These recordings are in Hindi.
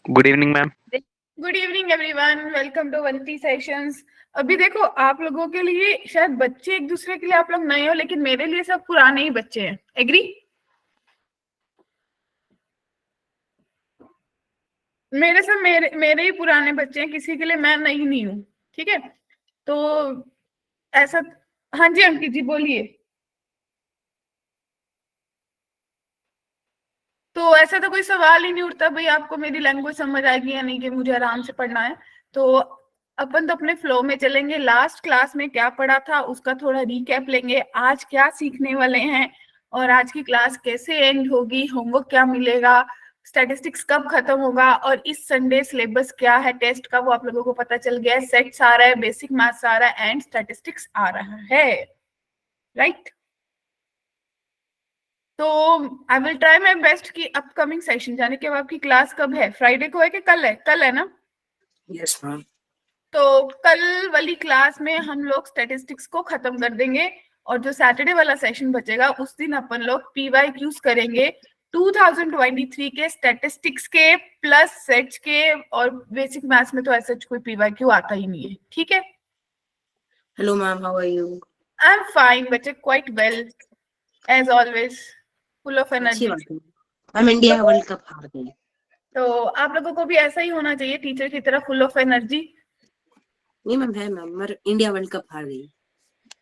Good evening ma'am. Good evening everyone, welcome to वंती सेशंस। अभी देखो, आप लोगों के लिए शायद बच्चे एक दूसरे के लिए आप लोग नए हो, लेकिन मेरे लिए सब पुराने ही बच्चे हैं। एग्री? मेरे ही पुराने बच्चे हैं, किसी के लिए मैं नई नहीं हूँ। ठीक है, तो ऐसा। हाँ जी अंकित जी बोलिए। तो ऐसा तो कोई सवाल ही नहीं उठता भाई, आपको मेरी लैंग्वेज समझ आएगी या नहीं, कि मुझे आराम से पढ़ना है। तो अपन तो अपने फ्लो में चलेंगे। लास्ट क्लास में क्या पढ़ा था उसका थोड़ा रिकैप लेंगे, आज क्या सीखने वाले हैं और आज की क्लास कैसे एंड होगी, होमवर्क क्या मिलेगा, स्टैटिस्टिक्स कब खत्म होगा, और इस संडे सिलेबस क्या है टेस्ट का वो आप लोगों को पता चल गया है। सेट्स आ रहा है, बेसिक मैथ्स आ रहा है एंड स्टैटिस्टिक्स आ रहा है, राइट? तो I will try my best कि अपकमिंग सेशन, जाने के बाद आपकी क्लास कब है? फ्राइडे को है कि कल है? कल है ना? Yes ma'am. तो कल वाली क्लास में हम लोग स्टैटिस्टिक्स को खत्म कर देंगे, और जो सैटरडे वाला सेशन बचेगा उस दिन अपन लोग पीवाईक्यूज करेंगे 2023 के स्टैटिस्टिक्स के प्लस सेट्स के। और बेसिक मैथ्स में तो ऐसा कोई पीवाईक्यू आता ही नहीं है, ठीक है? Hello ma'am, how are you? I am fine बच्चे, quite well as always, full of अच्छी एनर्जी। बात है मैम, इंडिया वर्ल्ड कप हार गई। तो आप लोगों को भी ऐसा ही होना चाहिए, टीचर की तरह फुल ऑफ एनर्जी। नहीं मैम, है मैम, मगर इंडिया वर्ल्ड कप हार गई।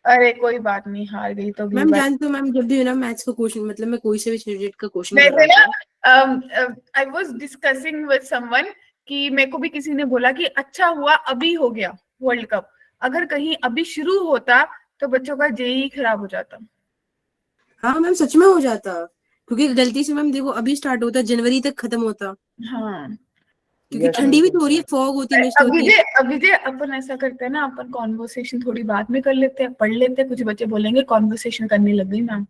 अरे कोई बात नहीं, हार गई तो भी मैम बात। जानते हो मैम, जब भी ना मैथ्स का क्वेश्चन, मतलब मैं कोई से भी सब्जेक्ट का क्वेश्चन कर वैसे रहा ना, था। I was discussing with someone कि मेरे को भी किसी ने बोला कि अच्छा हुआ अभी हो गया वर्ल्ड कप, अगर कहीं अभी शुरू होता तो बच्चों का जेई खराब हो जाता। हाँ मैम, सच में हो जाता, क्योंकि गलती से मैम देखो अभी स्टार्ट होता, जनवरी तक खत्म होता, हाँ, क्योंकि ठंडी भी तो हो रही है, फॉग होती है, मिस्ट होती है। अभी जे अपन ऐसा करते हैं ना, अपन कॉन्वर्सेशन थोड़ी बाद में कर लेते हैं, पढ़ लेते हैं। कुछ बच्चे बोलेंगे कॉन्वर्सेशन करने लग गई मैम।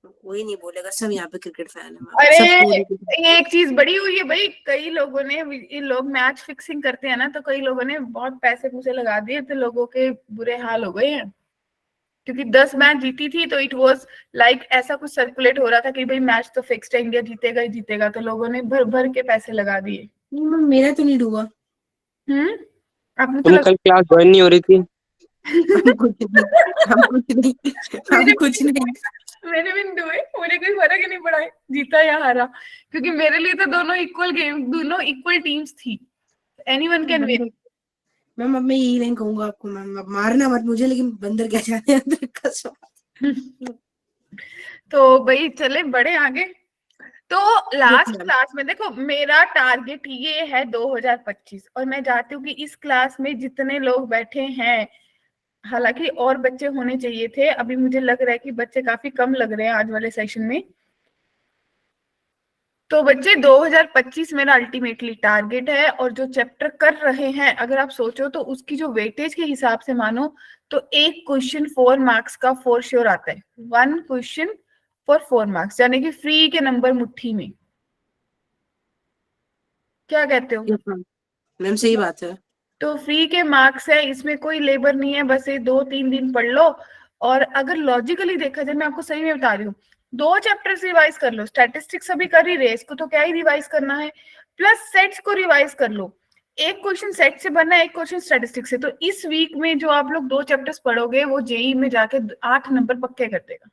कोई नहीं बोलेगा, सब यहाँ पे क्रिकेट फैन है मैम, अरे सब पूरी। ये एक चीज बड़ी हुई है भाई, कई लोगों ने, ये लोग मैच फिक्सिंग करते हैं ना, तो कई लोगों ने बहुत पैसे पूसे लगा दिए, तो लोगों के बुरे हाल हो गए हैं। क्योंकि 10 मैच जीती थी तो इट वाज लाइक ऐसा कुछ सर्कुलेट हो रहा था कि भाई मैच तो फिक्स्ड है, इंडिया जीतेगा ही जीतेगा, तो लोगों ने भर भर के पैसे लगा दिए। नहीं मैम, मेरा तो नहीं डूबा। हम्म, आपने तो तुम कल क्लास ज्वाइन नहीं हो रही थी? हम कुछ नहीं, हम कुछ नहीं, हम मेरे कुछ नहीं। मैंने भी नहीं डूबे, मुझे कोई फर्क ही नहीं पड़ा है जीता या हारा, क्योंकि मेरे लिए तो दोनों इक्वल गेम, दोनों इक्वल टीम्स थी, एनीवन कैन विन। मैम अब मैं यही लाइन कहूंगा आपको, मैम अब मारना मत मुझे, लेकिन बंदर क्या जाने अंदर का स्वाद। तो भाई चले बड़े आगे। तो यस लास्ट मैम। क्लास में देखो, मेरा टारगेट ये है 2025, और मैं चाहती हूँ कि इस क्लास में जितने लोग बैठे हैं, हालांकि और बच्चे होने चाहिए थे, अभी मुझे लग रहा है कि बच्चे काफी कम लग रहे हैं आज वाले सेशन में। तो बच्चे 2025 मेरा अल्टीमेटली टारगेट है, और जो चैप्टर कर रहे हैं अगर आप सोचो तो उसकी जो वेटेज के हिसाब से मानो तो एक क्वेश्चन 4 मार्क्स का फॉर श्योर आता है। 1 क्वेश्चन फॉर 4 मार्क्स, यानी कि फ्री के नंबर मुट्ठी में। क्या कहते हो? यस मैम, मैम सही बात है। तो फ्री के मार्क्स है, इसमें कोई लेबर नहीं है, बस ये 2-3 दिन पढ़ लो। और अगर लॉजिकली देखा जाए, मैं आपको सही में बता रही हूँ, 2 चैप्टर्स रिवाइज कर लो। स्टैटिस्टिक्स अभी कर ही रहे, इसको तो क्या ही रिवाइज करना है, प्लस सेट्स को रिवाइज कर लो। एक क्वेश्चन सेट से बनना है, एक क्वेश्चन स्टैटिस्टिक्स से। तो इस वीक में जो आप लोग 2 चैप्टर्स पढ़ोगे वो जेई में जाके 8 नंबर पक्के कर देगा।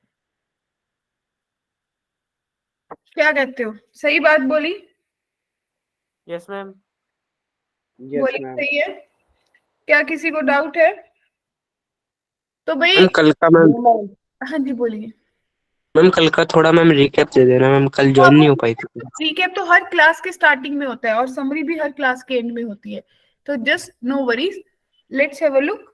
क्या कहते हो? सही बात बोली? Yes ma'am. बोली सही है? क्या किसी को डाउट है? तो भाई, मैम कल का मैम हाँ जी बोलिए। मैम कल का थोड़ा मैम रिकैप दे देना, मैम कल तो ज्वाइन आपको नहीं हो पाई थी। रिकैप तो हर क्लास के स्टार्टिंग में होता है, और समरी भी हर क्लास के एंड में होती है, तो just no worries. Let's have a look.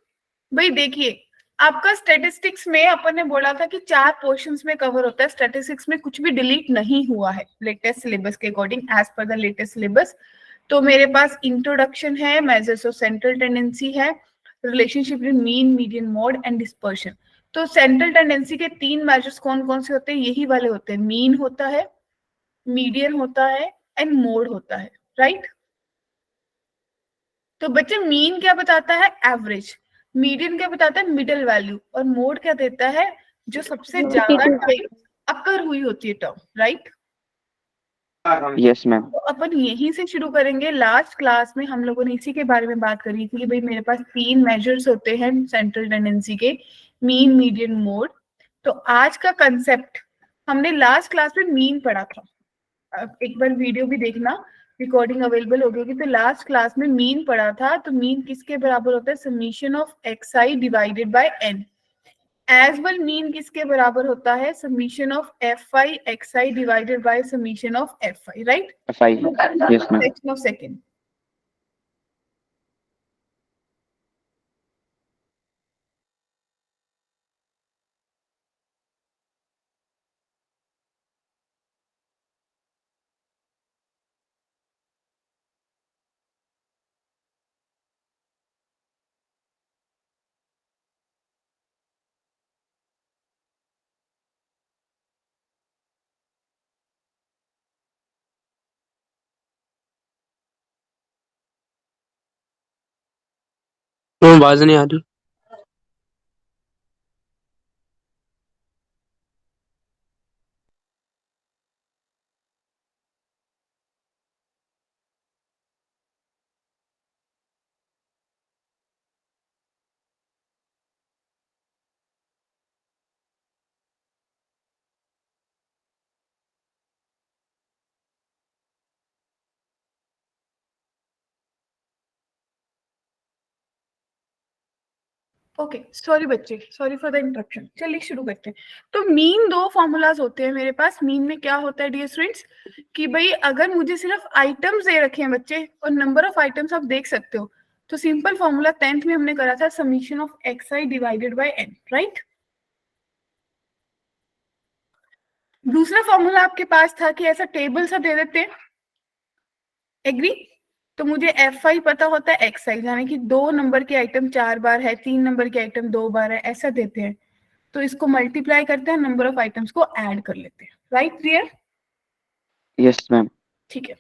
भाई देखिए, आपका स्टैटिस्टिक्स में अपन ने बोला था कि 4 पोर्शंस में कवर होता है। स्टैटिस्टिक्स में कुछ भी डिलीट नहीं हुआ है लेटेस्ट सिलेबस के according, as per the latest syllabus. तो मेरे पास इंट्रोडक्शन है, मेजर्स ऑफ सेंट्रल टेंडेंसी है, relationship between mean, median, mode and dispersion. तो सेंट्रल टेंडेंसी के 3 मेजर्स कौन कौन से होते हैं? यही वाले होते हैं, मीन होता है, मीडियन होता है एंड मोड होता है, राइट? तो बच्चे, मीन क्या बताता है? एवरेज। मीडियन क्या बताता है? Middle value. और मोड क्या देता है? जो सबसे ज्यादा अकर हुई होती है टर्म, राइट? Yes ma'am. तो अपन यहीं से शुरू करेंगे। लास्ट क्लास में हम लोगों ने इसी के बारे में बात करी थी कि भाई मेरे पास 3 मेजर्स होते हैं सेंट्रल टेंडेंसी के, मीन, मीडियन, मोड। तो आज का कंसेप्ट हमने लास्ट क्लास में मीन पढ़ा था। एक बार वीडियो भी देखना, रिकॉर्डिंग अवेलेबल हो गई। तो लास्ट क्लास में मीन पढ़ा था। तो मीन किसके बराबर होता है? Summation of xi divided by n। As well mean किसके बराबर होता है? Summation of fi xi divided by summation of fi, right? FI, yes ma'am. Section of second. आवाज नहीं आ रही। ओके, सॉरी बच्चे, सॉरी फॉर द इंटरप्शन। चलिए शुरू करते हैं। तो मीन 2 फॉर्मूलाज होते हैं मेरे पास। मीन में क्या होता है डियर स्टूडेंट्स कि भाई अगर मुझे सिर्फ आइटम्स दे रखे हैं बच्चे, और नंबर ऑफ आइटम्स आप देख सकते हो, तो सिंपल फॉर्मूला 10th में हमने करा था, summation of xi divided by n, right? दूसरा फॉर्मूला आपके पास था कि ऐसा टेबल सा दे देते हैं, एग्री? तो मुझे fi पता होता है xi, यानी कि 2 नंबर के आइटम 4 बार है, 3 नंबर के आइटम 2 बार है, ऐसा देते हैं। तो इसको मल्टीप्लाई करते हैं, नंबर ऑफ आइटम्स को ऐड कर लेते हैं, राइट? क्लियर? Yes ma'am. ठीक है।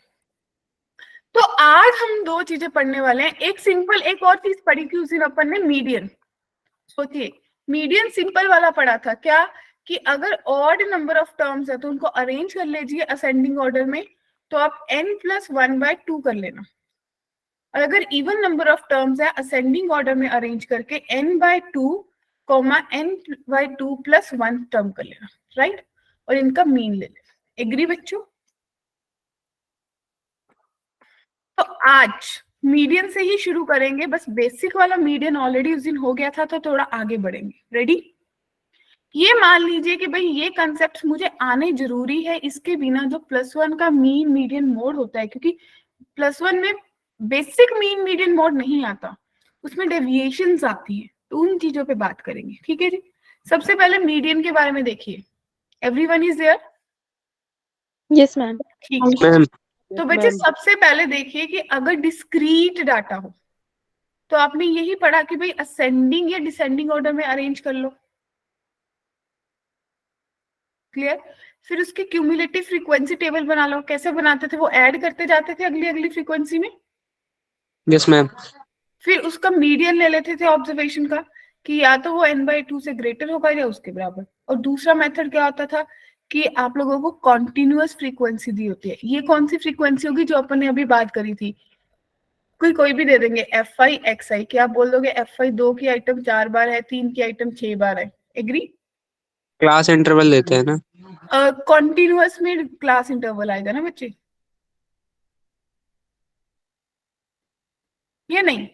तो आज हम 2 चीजें पढ़ने वाले हैं। एक सिंपल, एक और चीज पढ़ी थी उस दिन अपन ने, मीडियन। सोचिए, मीडियन सिंपल वाला पढ़ा था क्या कि अगर ऑड नंबर ऑफ टर्म्स है तो उनको अरेंज कर लीजिए असेंडिंग ऑर्डर में, तो आप n+1/2 कर लेना। और अगर इवन नंबर ऑफ टर्म्स है, असेंडिंग ऑर्डर में अरेंज करके n/2, n/2 + 1 टर्म कर लेना, राइट? और इनका मीन ले लेना। एग्री बच्चों? तो आज मीडियन से ही शुरू करेंगे। बस बेसिक वाला मीडियन ऑलरेडी उस दिन हो गया था, तो थोड़ा आगे बढ़ेंगे। रेडी? ये मान लीजिए कि भाई ये कंसेप्ट मुझे आने जरूरी है, इसके बिना जो +1 का मीन मीडियन मोड होता है, क्योंकि +1 में बेसिक मीन मीडियन मोड नहीं आता, उसमें डेविएशंस आती है। तो उन चीजों पे बात करेंगे, ठीक है जी? सबसे पहले मीडियन के बारे में देखिए। Everyone is there? Yes ma'am. ठीक है। मैम तो बच्चे सबसे पहले देखिए कि अगर डिस्क्रीट डाटा हो, तो आपने यही पढ़ा कि भाई असेंडिंग या डिसेंडिंग ऑर्डर में अरेंज कर लो। क्लियर? फिर उसकी क्यूमुलेटिव फ्रीक्वेंसी टेबल बना लो। कैसे बनाते थे? वो ऐड करते जाते थे अगली अगली फ्रीक्वेंसी में। Yes ma'am. फिर उसका मीडियन ले लेते थे ऑब्जर्वेशन का, कि या तो वो n/2 से ग्रेटर होगा या उसके बराबर। और दूसरा मेथड क्या होता था कि आप लोगों को कॉन्टिन्यूअस फ्रीक्वेंसी दी होती है। ये कौन सी फ्रीक्वेंसी होगी जो अपन ने अभी बात करी थी? कोई भी दे देंगे, fi xi। क्या आप बोल दोगे fi 2 की आइटम 4 बार है, 3 की आइटम 6 बार है? एग्री? क्लास इंटरवल देते हैं ना। कॉन्टिन्यूअस में क्लास इंटरवल आएगा ना बच्चे, या नहीं?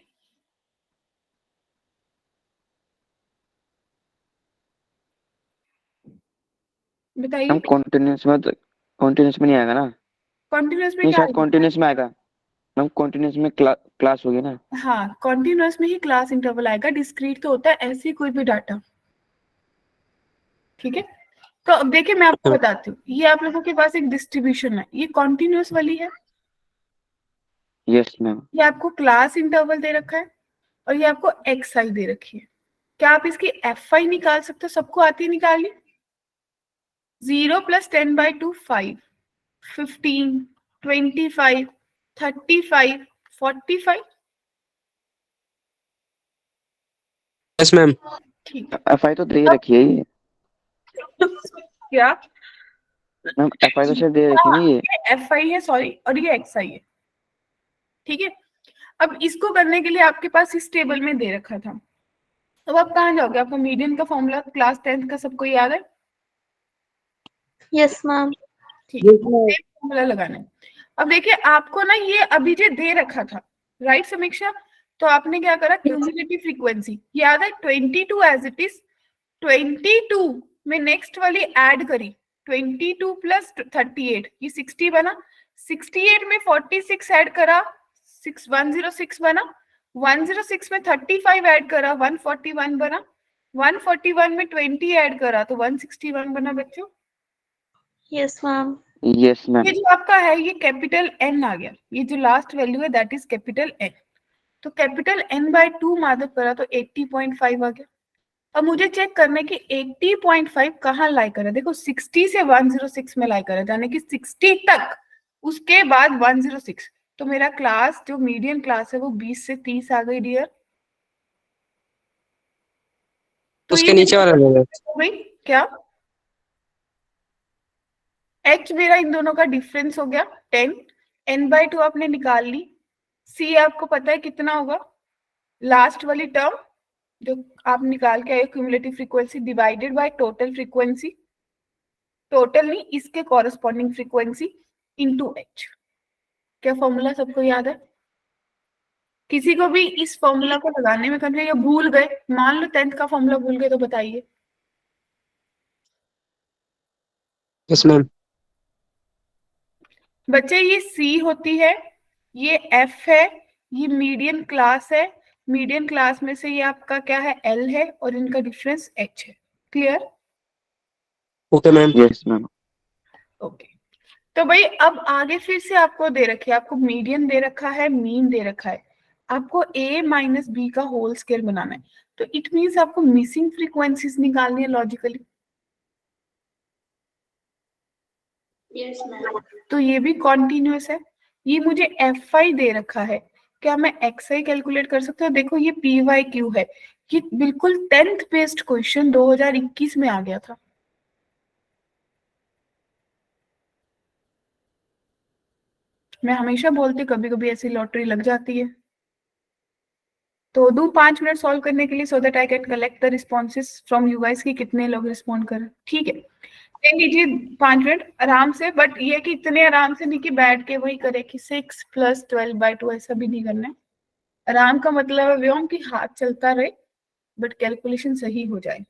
बताइए। हम कॉन्टिन्यूस में नहीं आएगा ना? कॉन्टिन्यूअस में नहीं, क्या शायद आएगा? कॉन्टिन्यूस में आएगा मैम। कॉन्टिन्यूस में क्लास होगी ना? हाँ, कॉन्टिन्यूअस में ही क्लास इंटरवल आएगा। डिस्क्रीट तो होता है ऐसे ही कोई भी डाटा, ठीक है? तो अब देखिए, मैं आपको बताती हूँ। ये आप लोगों के पास एक डिस्ट्रीब्यूशन है, ये कॉन्टिन्यूअस वाली है। Yes ma'am. ये आपको क्लास इंटरवल दे रखा है, और ये आपको xi दे रखी है। क्या आप इसकी fi निकाल सकते हो? सबको आती है निकालनी? 0 + 10/2 5, 15, 25, 35, 45। Yes ma'am. ठीक है। FI तो दे रखी है ये। क्या? मैम एफ आई तो शायद दे रखी नहीं ये। एफ आई है, सॉरी, और ये एक्स आई है, ठीक है। अब इसको करने के लिए आपके पास इस टेबल में दे रखा था, अब आप कहाँ जाओगे? आपको मीडियन का फॉर्मूला क्लास 10th का सबको याद है? Yes, ma'am. ठीक है, फॉर्मूला लगाना है। अब देखिए आपको ना ये अभी जो दे रखा था, राइट समीक्षा, तो आपने क्या करा, क्यूमुलेटिव फ्रीक्वेंसी याद है 22 एज इट इज, 22 में नेक्स्ट वाली ऐड करी, 22 प्लस 38 ये 60 बना, 68 में 46 ऐड करा, 106 बना, 106 में 35 ऐड करा, 141 बना, 141 में 20 ऐड करा तो 161 बना बच्चों। Yes, ma'am. Yes ma'am. ये जो आपका है ये कैपिटल एन आ गया, ये जो लास्ट वैल्यू है दैट इज कैपिटल एन, तो कैपिटल एन बाय 2 मादक करा तो 80.5 आ गया। अब मुझे चेक करना है कि 80.5 कहाँ लाई करे, देखो 60 से 106 में लाई करे, यानी कि 60 तक, उसके बाद 106, तो मेरा क्लास जो मीडियम क्लास है वो 20 से 30 आ गई डियर। तो उसके ये नीचे वाला ले लो। भाई क्या एच मेरा इन दोनों का डिफरेंस हो गया 10, एन बाय 2 आपने निकाल ली, सी आपको पता है कितना होगा, लास्ट वाली टर्म जो आप निकाल के आए cumulative frequency divided by total frequency, total नहीं इसके कॉरेस्पॉन्डिंग फ्रीक्वेंसी इनटू एच। क्या फॉर्मूला सबको याद है? किसी को भी इस फॉर्मूला को लगाने में करने या भूल गए, मान लो 10th का फॉर्मूला भूल गए तो बताइए। Yes ma'am. बच्चे ये सी होती है, ये एफ है, ये मीडियन क्लास है, मीडियन क्लास में से ये आपका क्या है, एल है, और इनका डिफरेंस एच है। Clear? Okay ma'am. Yes ma'am. Okay, तो भाई अब आगे फिर से आपको दे रखी है, आपको मीडियन दे रखा है, मीन दे रखा है, आपको a माइनस बी का होल स्केयर बनाना है, तो इट मीन्स आपको मिसिंग फ्रीक्वेंसीज निकालनी है लॉजिकली। तो ये भी कॉन्टिन्यूस है, ये मुझे एफ आई दे रखा है, क्या मैं एक्स आई कैलकुलेट कर सकता हूँ? देखो ये पी वाई क्यू है, ये बिल्कुल 10th बेस्ड क्वेश्चन 2021 में आ गया था। मैं हमेशा बोलती कभी कभी ऐसी लॉटरी लग जाती है, तो दो 5 मिनट सॉल्व करने के लिए, so that I can collect the responses from you guys कि कितने लोग रिस्पॉन्ड करें। ठीक है, ले लीजिए 5 मिनट आराम से, बट ये कि इतने आराम से नहीं कि बैठ के वही करे कि 6 + 12/2, ऐसा भी नहीं करना है। आराम का मतलब है व्योम कि हाथ चलता रहे बट कैलकुलेशन सही हो जाए।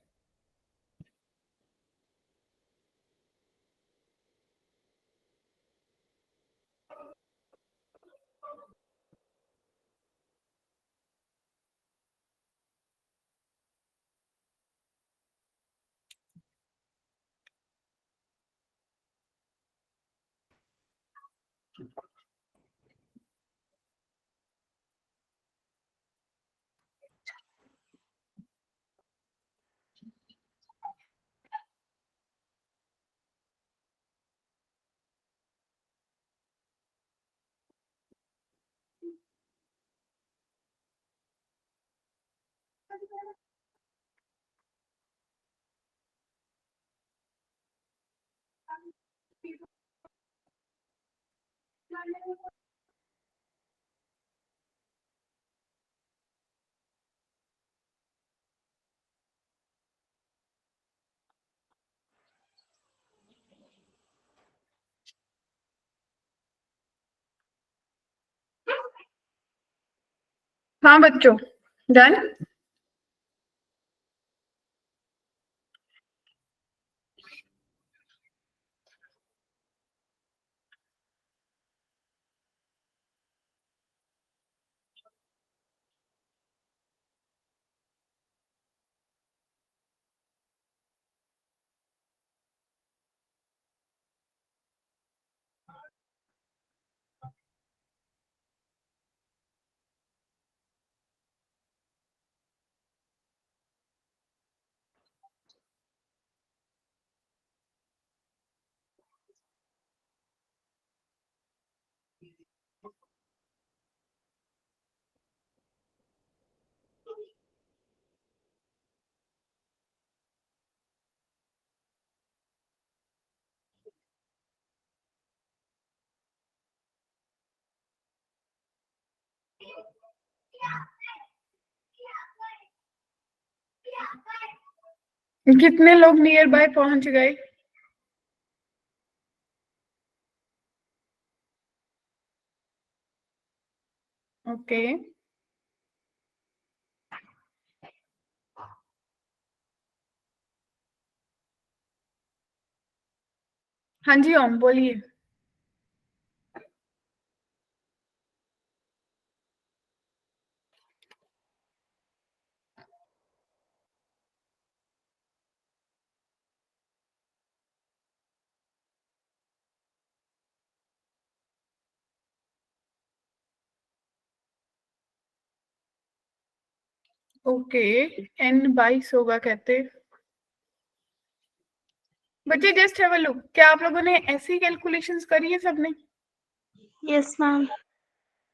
हाँ बच्चों, डन। कितने लोग नियर बाय पहुंच गए? ओके, हाँ जी ओम बोलिए। ओके, n/22 होगा कहते। बच्चे जस्ट हैव अ लुक, क्या आप लोगों ने ऐसी कैलकुलेशंस करी है सबने? Yes, ma'am.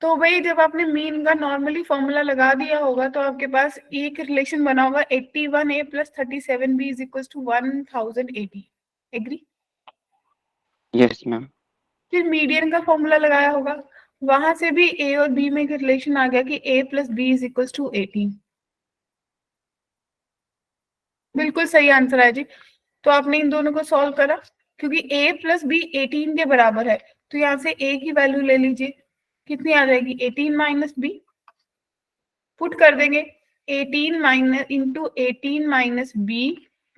तो भाई जब आपने मीन का नॉर्मली फॉर्मूला लगा दिया होगा तो आपके पास एक रिलेशन बना होगा 81a + 37b = 1080। Agree? Yes ma'am. फिर मीडियन का फॉर्मूला लगाया होगा, वहां से भी a और b में एक रिलेशन आ गया कि a + b = 18। बिल्कुल सही आंसर है जी। तो आपने इन दोनों को सॉल्व करा, क्योंकि a + b 18 के बराबर है, तो यहाँ से a की वैल्यू ले लीजिए, कितनी आ जाएगी? 18 - b। पुट कर देंगे 18 - b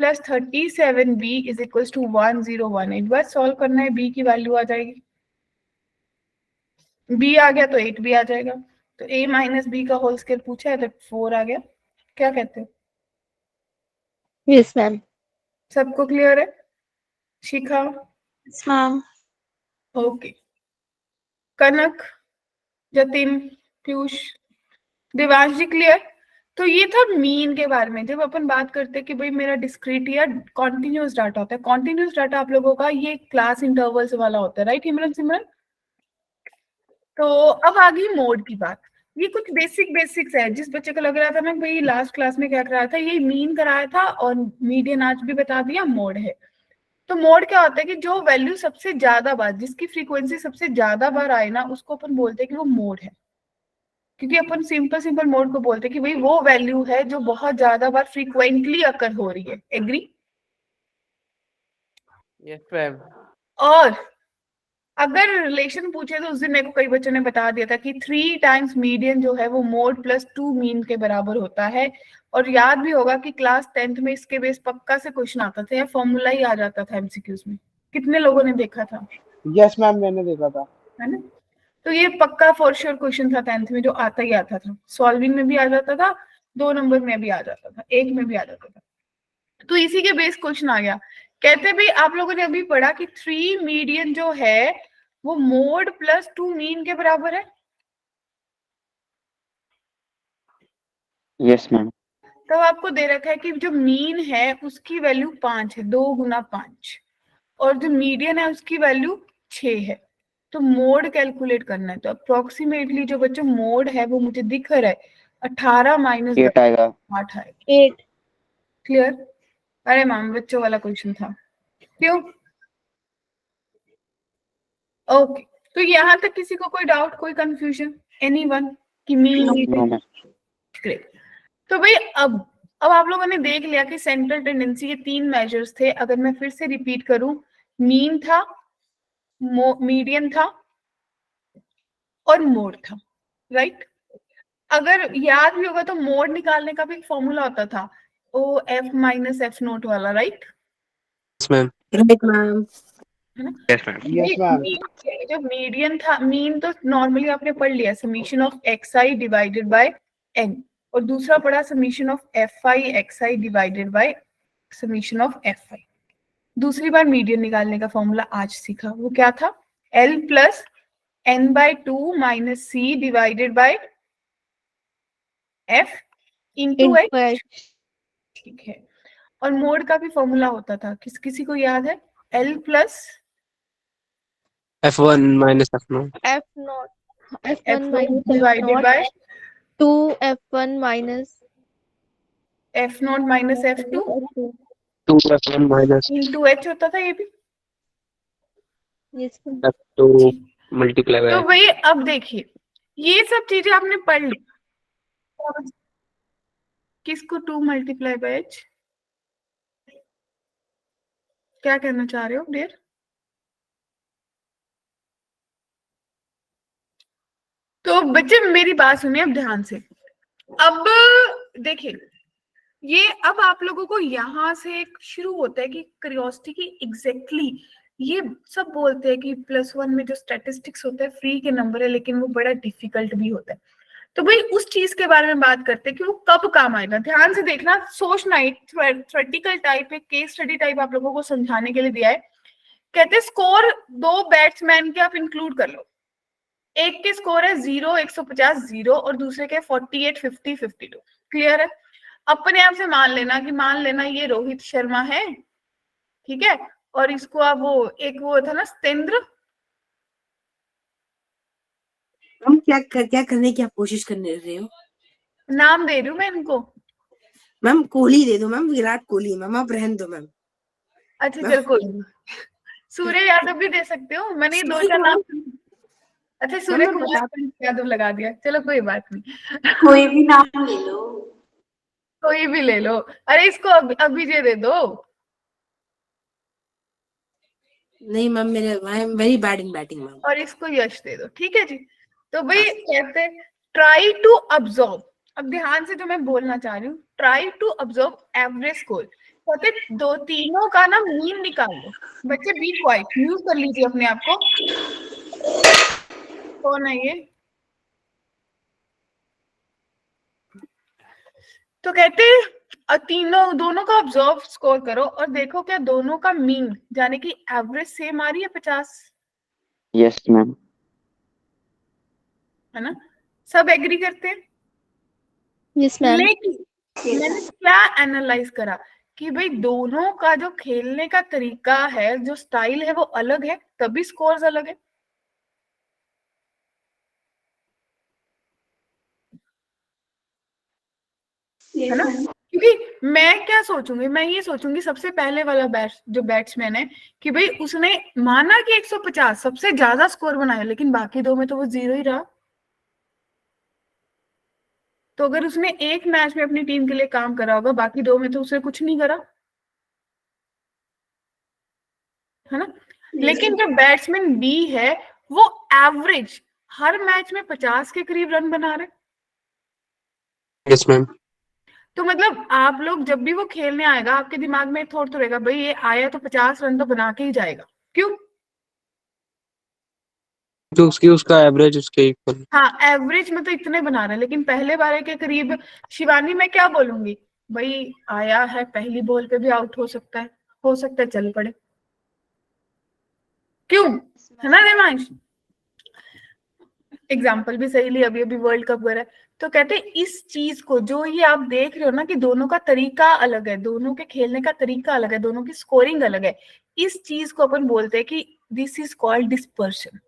+ 37b = 1018। बस सॉल्व करना है, b की वैल्यू आ जाएगी। b आ गया तो 8 भी आ जाएगा। तो a - b का होल स्क्वायर पूछा है तो 4 आ गया। क्या कहते हो? Yes, ma'am. सबको क्लियर है? शिखा? Yes, ma'am. ओके। कनक, जतिन, पीयूष, देवांश जी क्लियर? तो ये था मीन के बारे में। जब अपन बात करते हैं कि भाई मेरा डिस्क्रीट या कॉन्टिन्यूस डाटा होता है, कॉन्टिन्यूस डाटा आप लोगों का ये क्लास इंटरवल्स वाला होता है, राइट सिमरन? तो अब आ गई मोड की बात। ये कुछ बेसिक्स है। जिस बच्चे को लग रहा था ना भाई लास्ट क्लास में क्या कराया था, ये मीन कराया था और मीडियन आज भी बता दिया, मोड है। तो मोड क्या होता है कि जो वैल्यू सबसे ज्यादा बार, जिसकी फ्रीक्वेंसी सबसे ज्यादा बार आए ना, उसको अपन बोलते हैं कि वो मोड है। क्योंकि अपन सिंपल मोड को बोलते हैं कि भाई वो वैल्यू है जो बहुत ज्यादा बार फ्रीक्वेंटली अकर हो रही है। एग्री? Yes ma'am. और अगर रिलेशन पूछे तो उस दिन मेरे को कई बच्चों ने बता दिया था कि 3 टाइम्स मीडियन जो है वो मोड + 2 मीन के बराबर होता है। और याद भी होगा कि क्लास 10th में इसके बेस पक्का से क्वेश्चन आता था या फॉर्मूला ही आ जाता था एमसीक्यूज में। कितने लोगों ने देखा था? यस मैम, मैंने देखा था। है ना? तो ये पक्का फॉर श्योर क्वेश्चन था 10th में, जो आता ही आता था। सॉल्विंग में भी आ जाता था, 2 नंबर में भी आ जाता था, 1 में भी आ जाता था। तो इसी के बेस क्वेश्चन आ गया। कहते भी आप लोगों ने अभी पढ़ा कि 3 मीडियन जो है वो मोड + 2 मीन के बराबर है। Yes ma'am. तब आपको दे रखा है कि जो मीन है उसकी वैल्यू 5 है, 2 × 5, और जो मीडियन है उसकी वैल्यू 6 है। तो मोड कैलकुलेट करना है। तो अप्रोक्सीमेटली जो बच्चों मोड है वो मुझे दिख रहा है 18 - 8 आएगा। 8 है। 8. क्लियर? अरे मैम बच्चों वाला क्वेश्चन था, क्यों? ओके। तो यहाँ तक किसी को कोई डाउट, कोई कंफ्यूजन? एनीवन कि मीन? No ma'am. ग्रेट। तो भाई अब आप लोगों ने देख लिया कि सेंट्रल टेंडेंसी के 3 मेजर्स थे। अगर मैं फिर से रिपीट करूं, मीन था, मीडियन था और मोड था, राइट? अगर याद भी होगा तो मोड निकालने का भी एक फॉर्मूला होता था, ओ एफ - एफ नोट वाला, right? Yes ma'am. Right ma'am. है ना? Yes ma'am. Yes ma'am. जो मीडियन था, मीन तो नॉर्मली आपने पढ़ लिया, summation of xi divided by n, और दूसरा पढ़ा summation of fi xi divided by summation of fi। दूसरी बार मीडियन निकालने का फॉर्मूला आज सीखा, वो क्या था? l + n/2 - c divided by f into Into h। H. ठीक है। और मोड का भी फॉर्मूला होता था, किसी को याद है? l + F1 - F0। F naught. F1 f minus F divided naught. By 2 F1 minus f0 - f2 F2. 2 F1 - into h होता था ये भी। Yes, ma'am. F2 × तो भाई अब देखिए, ये सब चीजें आपने पढ़ ली। किसको 2 × h? क्या कहना चाह रहे हो डियर? तो बच्चे मेरी बात सुनिए अब ध्यान से। अब देखिए, ये अब आप लोगों को यहाँ से एक शुरू होता है कि क्यूरियोसिटी की एग्जैक्टली ये सब बोलते हैं कि +1 में जो स्टैटिस्टिक्स होता है फ्री के नंबर है, लेकिन वो बड़ा डिफिकल्ट भी होता है। तो भाई उस चीज के बारे में बात करते हैं कि वो कब काम आएगा। ध्यान से देखना, सोचना, एक थ्योरेटिकल टाइप, एक केस स्टडी टाइप आप लोगों को समझाने के लिए दिया है। कहते हैं स्कोर 2 बैट्समैन के आप इंक्लूड कर लो। एक के स्कोर है 0, 150, 0 और दूसरे के 48, 50, 52। क्लियर है? अपने आप से मान लेना ये रोहित शर्मा है, ठीक है, और इसको आप वो था ना सतेंद्र। हम क्या करने की आप कोशिश करने रहे हो? नाम दे रही हूँ मैं इनको। मैम कोहली दे दो मैम, विराट कोहली मैम, आप रहने दो मैम। अच्छा चल कोई नहीं। सूर्य यादव भी दे सकते हो, मैंने ये 2-4 नाम। अच्छा सूर्य कुमार यादव लगा दिया, चलो कोई बात नहीं। कोई भी नाम ले लो। कोई भी ले लो। अरे इसको अभिजय दे दो। नहीं ma'am, I am very bad in batting ma'am. और इसको यश दे दो, ठीक है जी। तो भाई कहते हैं ट्राई टू ऑब्जर्व। अब ध्यान से जो मैं बोलना चाह रही हूँ, try to observe average score. कहते दो तीनों का ना मीन निकाल लो। बच्चे बी क्वाइट, म्यूट कर लीजिए अपने आप को। कौन है ये? तो कहते दोनों का ऑब्जर्व स्कोर करो और देखो क्या दोनों का मीन यानी कि एवरेज सेम आ रही है 50। Yes ma'am. है ना? सब एग्री करते हैं? Yes ma'am. लेकिन मैंने क्या एनालाइज करा कि भाई दोनों का जो खेलने का तरीका है, जो स्टाइल है वो अलग है, तभी स्कोर्स अलग है। है ना? क्योंकि मैं क्या सोचूंगी, मैं ये सोचूंगी सबसे पहले वाला जो बैट्समैन है कि भाई उसने माना कि 150 सबसे ज्यादा स्कोर बनाया, लेकिन बाकी दो में तो वो 0 ही रहा। तो अगर उसने एक मैच में अपनी टीम के लिए काम करा होगा, बाकी दो में तो उसने कुछ नहीं करा। है ना? लेकिन जो बैट्समैन बी है वो एवरेज हर मैच में 50 के करीब रन बना रहे। Yes ma'am. तो मतलब आप लोग जब भी वो खेलने आएगा, आपके दिमाग में थॉट तो रहेगा भाई ये आया तो 50 रन तो बना के ही जाएगा। क्यों? जो उसका एवरेज उसके इक्वल। हाँ एवरेज में तो इतने बना रहे हैं, लेकिन पहले बारे के करीब। शिवानी मैं क्या बोलूंगी, भाई आया है पहली बॉल पे भी आउट हो सकता है चल पड़े। क्यों? है ना देवांश? एग्जाम्पल भी सही लिया, अभी अभी वर्ल्ड कप गया है। तो कहते हैं इस चीज को जो ये आप देख रहे हो ना कि दोनों का तरीका अलग है, दोनों के खेलने का तरीका अलग है, दोनों की स्कोरिंग अलग है, इस चीज को अपन बोलते हैं कि दिस इज कॉल्ड डिस्पर्शन।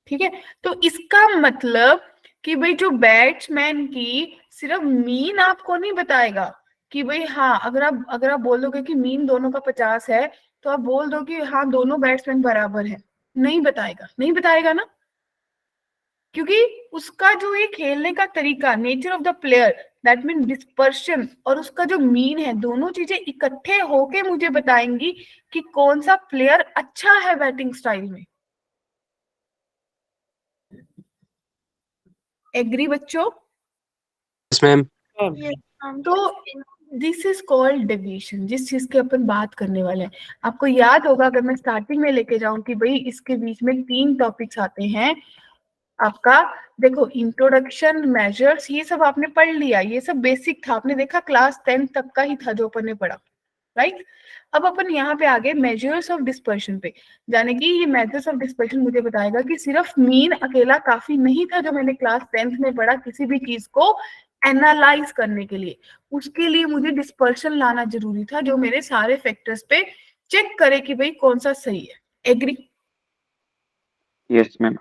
ठीक है? तो इसका मतलब कि भाई जो बैट्समैन की सिर्फ मीन आपको नहीं बताएगा कि भाई हाँ, अगर आप बोल दोगे कि मीन दोनों का 50 है तो आप बोल दो कि हाँ दोनों बैट्समैन बराबर है। नहीं बताएगा ना, क्योंकि उसका जो ये खेलने का तरीका, nature of the player, that mean dispersion, और उसका जो मीन है, दोनों चीजें इकट्ठे होके मुझे बताएंगी कि कौन सा प्लेयर अच्छा है बैटिंग स्टाइल में। एग्री बच्चों? Yes ma'am. तो दिस इज कॉल्ड डेविएशन, जिस चीज की अपन बात करने वाले हैं। आपको याद होगा, अगर मैं स्टार्टिंग में लेके जाऊं कि भाई इसके बीच में 3 टॉपिक्स आते हैं आपका। देखो इंट्रोडक्शन, मेजर्स, ये सब आपने पढ़ लिया, ये सब बेसिक था, आपने देखा क्लास 10 तक का ही था जो अपन ने पढ़ा, राइट? अब अपन यहाँ पे आगे मेजर्स ऑफ डिस्पर्शन पे, यानी कि ये मेजर्स ऑफ डिस्पर्शन मुझे बताएगा कि सिर्फ मीन अकेला काफी नहीं था जो मैंने क्लास 10th में पढ़ा किसी भी चीज को एनालाइज करने के लिए। उसके लिए मुझे डिस्पर्शन लाना जरूरी था, जो मेरे सारे फैक्टर्स पे चेक करे कि भाई कौन सा सही है। एग्री? Yes ma'am.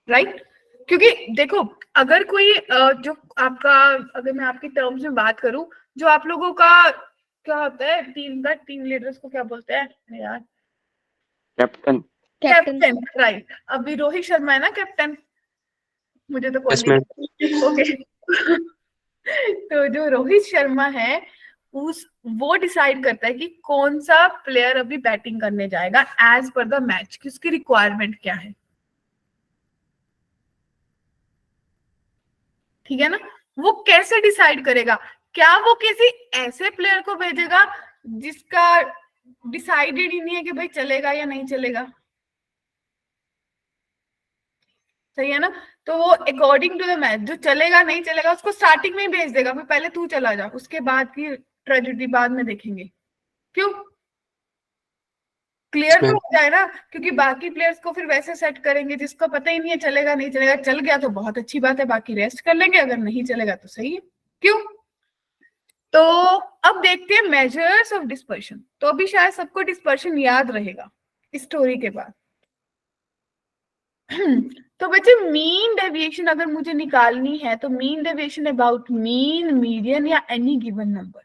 राइट? क्योंकि देखो अगर कोई जो आपका, अगर मैं आपकी टर्म्स में बात करूं, जो आप लोगों का क्या होता है, टीम लीडर्स को क्या बोलते हैं यार? कैप्टन। Captain, right. अभी रोहित शर्मा है ना कैप्टन, मुझे तो यस कॉल मैम। नहीं। ओके। तो जो रोहित शर्मा है वो डिसाइड करता है कि कौन सा प्लेयर अभी बैटिंग करने जाएगा एज पर द मैच, कि उसकी रिक्वायरमेंट क्या है। ठीक है ना। वो कैसे डिसाइड करेगा? क्या वो किसी ऐसे प्लेयर को भेजेगा जिसका डिसाइडेड ही नहीं है कि भाई चलेगा या नहीं चलेगा? सही है ना। तो वो अकॉर्डिंग टू द मैच जो चलेगा नहीं चलेगा उसको स्टार्टिंग में ही भेज देगा, फिर पहले तू चला जा, उसके बाद की ट्रेजेडी बाद में देखेंगे। क्यों? क्लियर तो मैम। हो जाए ना, क्योंकि बाकी प्लेयर्स को फिर वैसे सेट करेंगे जिसको पता ही नहीं है चलेगा नहीं चलेगा। चल गया तो बहुत अच्छी बात है, बाकी रेस्ट कर लेंगे, अगर नहीं चलेगा तो सही है। क्यों? तो अब देखते हैं मेजर्स ऑफ डिस्पर्शन। तो अभी शायद सबको डिस्पर्शन याद रहेगा इस स्टोरी के बाद। तो बच्चे मीन डेविएशन अगर मुझे निकालनी है तो mean deviation about mean, median या एनी गिवन नंबर,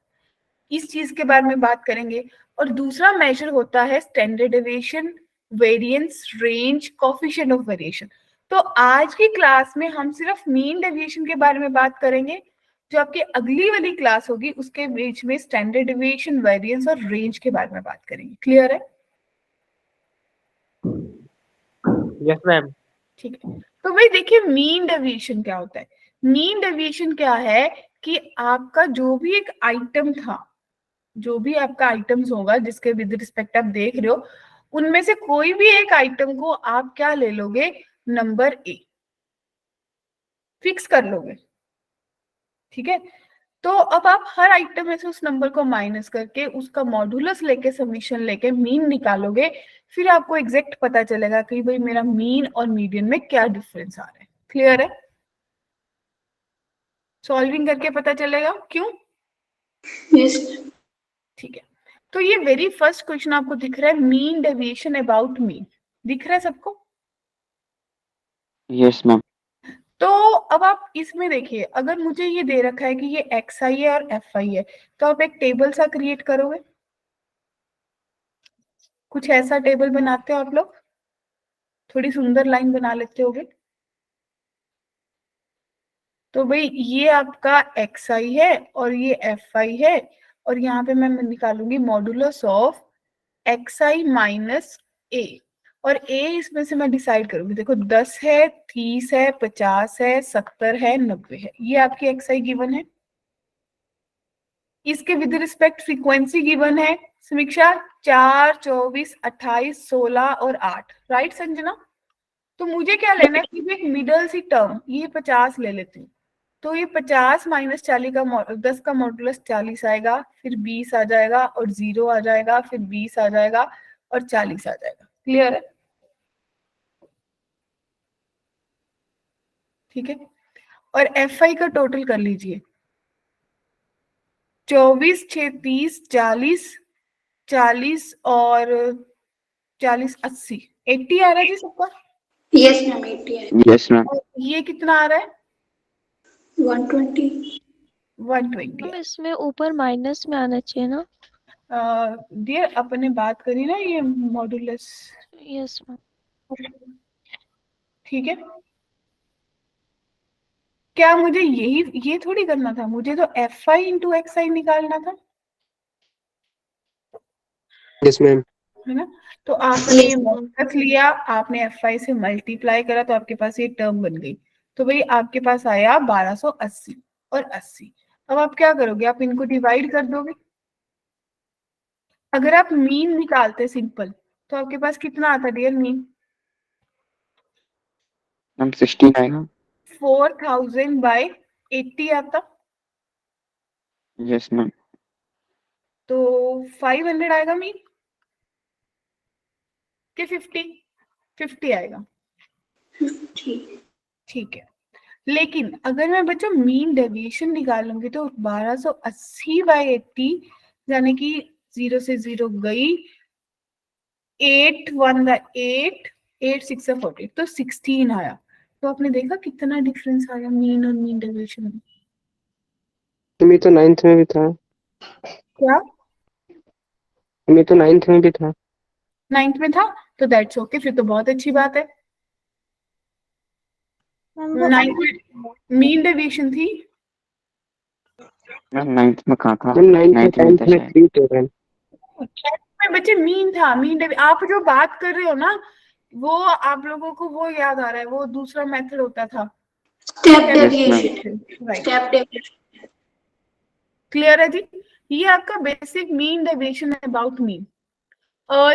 इस चीज के बारे में बात करेंगे। और दूसरा मेजर होता है standard deviation, variance, range, coefficient of variation. तो आज की क्लास में हम सिर्फ मीन डेविएशन के बारे में बात करेंगे। जो आपकी अगली वाली क्लास होगी उसके बीच में स्टैंडर्ड डेविएशन, वेरिएंस और रेंज के बारे में बात करेंगे। क्लियर है? Yes ma'am. ठीक है। तो भाई देखिए मीन डेविएशन क्या होता है। मीन डेविएशन क्या है कि आपका जो भी एक आइटम था, जो भी आपका आइटम्स होगा जिसके विद रिस्पेक्ट आप देख रहे हो, उनमें से कोई भी एक आइटम को आप क्या ले लोगे, नंबर ए फिक्स कर लोगे। ठीक है। तो अब आप हर आइटम में से उस नंबर को माइनस करके उसका मॉड्यूलस लेके समीशन लेके मीन निकालोगे, फिर आपको एग्जैक्ट पता चलेगा कि भाई मेरा मीन और मीडियन में क्या डिफरेंस आ रहा है। क्लियर है? सॉल्विंग करके पता चलेगा। क्यों? यस। ठीक है। तो ये वेरी फर्स्ट क्वेश्चन आपको दिख रहा है, मीन डेविएशन अबाउट मीन, दिख रहा है सबको? Yes ma'am. तो अब आप इसमें देखिए, अगर मुझे ये दे रखा है कि ये एक्स आई है और एफ आई है, तो आप एक टेबल सा क्रिएट करोगे। कुछ ऐसा टेबल बनाते हो आप लोग, थोड़ी सुंदर लाइन बना लेते होगे। तो भाई ये आपका एक्स आई है और ये एफ आई है, और यहाँ पे मैं निकालूंगी modulus of x i minus a. और ए इसमें से मैं डिसाइड करूंगी। देखो 10 है, 30 है, 50 है, 70 है, 90 है, ये आपकी एक्स आई गिवन है। इसके विद रिस्पेक्ट फ्रीक्वेंसी गिवन है समीक्षा 4, 24, 28, 16 और 8। राइट संजना? तो मुझे क्या लेना है कि एक मिडल सी टर्म, ये 50 ले लेती हूँ। तो ये 50 माइनस 40 का 10 का मॉडुलस 40 आएगा, फिर 20 आ जाएगा और 0 आ जाएगा, फिर 20 आ जाएगा और 40 आ जाएगा। क्लियर है? ठीक है। और एफ आई का टोटल कर लीजिए, 24, 6, 30, 40, 40 और 40, 80, 80 आ रहा है जी सबका। यस मैम 80 है। Yes ma'am. और ये कितना आ रहा है? 120। 120। हम इसमें ऊपर माइनस में आना चाहिए ना? डियर अपने बात करी ना ये मॉडुलस। Yes ma'am. ठीक है। क्या मुझे ये थोड़ी करना था, मुझे तो एफ आई इंटू एक्स आई निकालना था, यस मैम। है ना। तो आपने ये मॉडुलस लिया, आपने एफ आई से मल्टीप्लाई करा, तो आपके पास ये टर्म बन गई। तो भाई आपके पास आया 1280 और 80। अब आप क्या करोगे, आप इनको डिवाइड कर दोगे। अगर आप मीन निकालते सिंपल, तो आपके पास कितना आता डियर मीन? मैम 16 आएगा। 4000 बाय 80 आता। Yes ma'am. तो 500 आएगा मीन के 50 आएगा। ठीक। ठीक है। लेकिन अगर मैं बच्चों मीन डेविएशन निकालूंगी तो 1280 बाय 80, यानी कि 0 से 0 गई, 8 1 8, 8 6 40, तो 16 आया। तो आपने देखा कितना डिफरेंस आया मीन और मीन डेविएशन में। तुम्हें तो 9th में भी था। क्या? तुम्हें तो 9th में भी था। 9th में था? तो दैट्स ओके, फिर तो बहुत अच्छी बात है। मीन डेविएशन थी। मैम 9th में कहाँ था? मैम 9th 9th में 10th था में शायद। 3 थे मैम। में बच्चे मीन था, आप जो बात कर रहे हो ना, वो आप लोगों को वो याद आ रहा है, वो दूसरा मेथड होता था। Step Yes, ma'am. Deviation, right, step deviation. Clear है जी। ये आपका बेसिक मीन डेविएशन है, अबाउट मीन।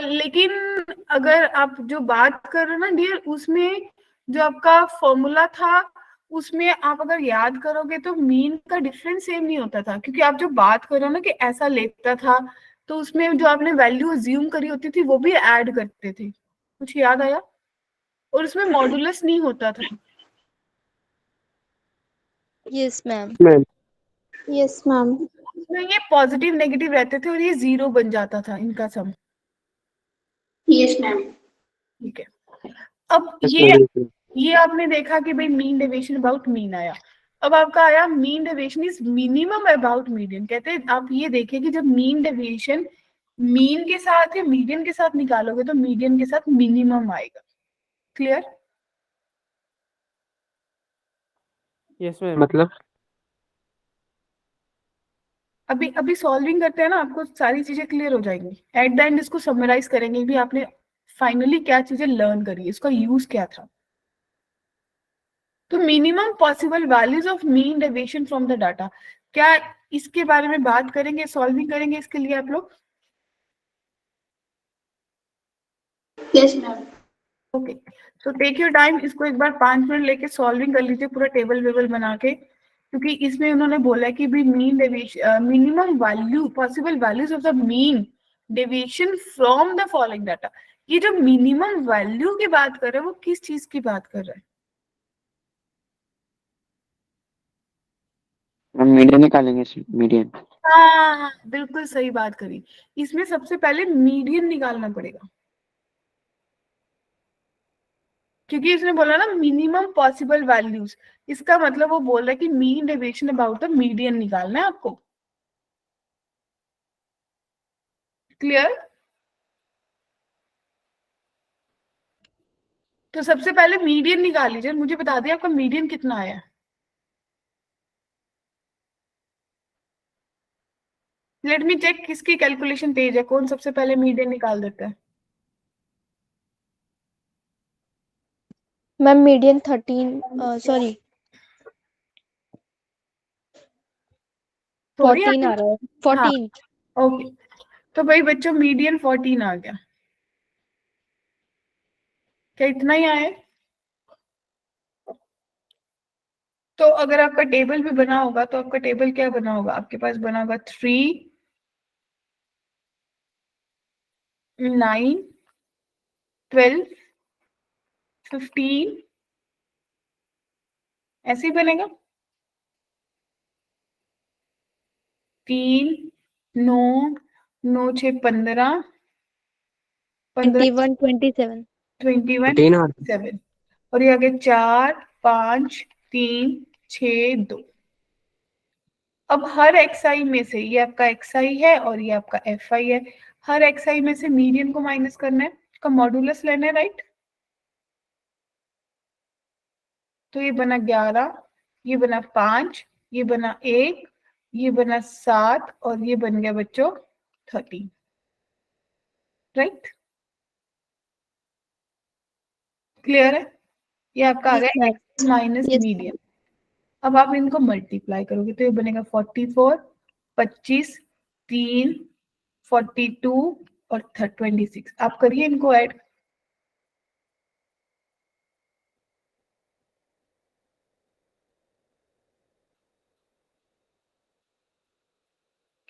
लेकिन अगर आप जो बात कर रहे हो ना डियर, उसमें जो आपका फॉर्मूला था, उसमें आप अगर याद करोगे तो मीन का डिफरेंस सेम नहीं होता था, क्योंकि आप जो बात कर रहे हो ना कि ऐसा लेता था, तो उसमें जो आपने वैल्यू अज्यूम करी होती थी वो भी ऐड करते थे। कुछ याद आया? और उसमें मॉडुलस नहीं होता था। Yes ma'am. Ma'am yes ma'am. उसमें ये पॉजिटिव नेगेटिव रहते थे और ये 0 बन जाता था इनका सम। Yes ma'am. ठीक है, अब yes, मैम। ये आपने देखा कि भाई मीन डेविएशन अबाउट मीन आया। अब आपका आया mean deviation is minimum about median. कहते हैं आप ये देखिए कि जब मीन डेविएशन मीन के साथ या मीडियन के साथ निकालोगे तो मीडियन के साथ मिनिमम आएगा। क्लियर? Yes ma'am. मतलब अभी सॉल्विंग करते हैं ना, आपको सारी चीजें क्लियर हो जाएंगी। एट द एंड इसको समराइज करेंगे भी आपने फाइनली क्या चीजें लर्न करी, इसका यूज क्या था। तो minimum possible values of mean deviation from the data, क्या इसके बारे में बात करेंगे, सॉल्विंग करेंगे इसके लिए आप लोग? Yes ma'am. ओके, तो टेक योर टाइम, इसको एक बार 5 मिनट लेके सॉल्विंग कर लीजिए पूरा टेबल वेबल बना के, क्योंकि इसमें उन्होंने बोला है कि भी mean deviation minimum value possible values of the mean deviation from the following data. ये जो मिनिमम वैल्यू की बात कर रहे हैं वो किस चीज की बात कर रहे हैं? हम मीडियन निकालेंगे, मीडियन। हाँ, बिल्कुल सही बात करी। इसमें सबसे पहले मीडियन निकालना पड़ेगा, क्योंकि इसने बोला ना मिनिमम पॉसिबल वैल्यूज, इसका मतलब वो बोल रहा है कि mean deviation about the median निकालना है आपको। क्लियर? तो सबसे पहले मीडियन निकाल लीजिए, मुझे बता दिया आपका मीडियन कितना आया। लेट मी चेक किसकी कैलकुलेशन तेज है, कौन सबसे पहले मीडियन निकाल देता है। मैम मीडियन 13 सॉरी थोड़ी 14 आ रहा है, 14। ओके, तो भाई बच्चों मीडियन 14 आ गया। क्या इतना ही आया? तो अगर आपका टेबल भी बना होगा तो आपका टेबल क्या बना होगा? आपके पास बना होगा 3, 9, 12, 15, ऐसे ही बनेगा। 3, 9, 9 6 15, 21 27। 21 14 और 7, और ये आगे 4 5 3 6 2। अब हर xi में से, ये आपका xi है और ये आपका fi है, हर xi में से मीडियन को माइनस करना है, इसका मॉड्यूलस लेना है, राइट? तो ये बना 11, ये बना 5, ये बना 1, ये बना 7 और ये बन गया बच्चों 13, राइट? क्लियर है? ये आपका आ यस गया ma'am. x minus yes median. अब आप इनको मल्टीप्लाई करोगे तो ये बनेगा 44, 25, 3, 42 और 26। आप करिए इनको ऐड।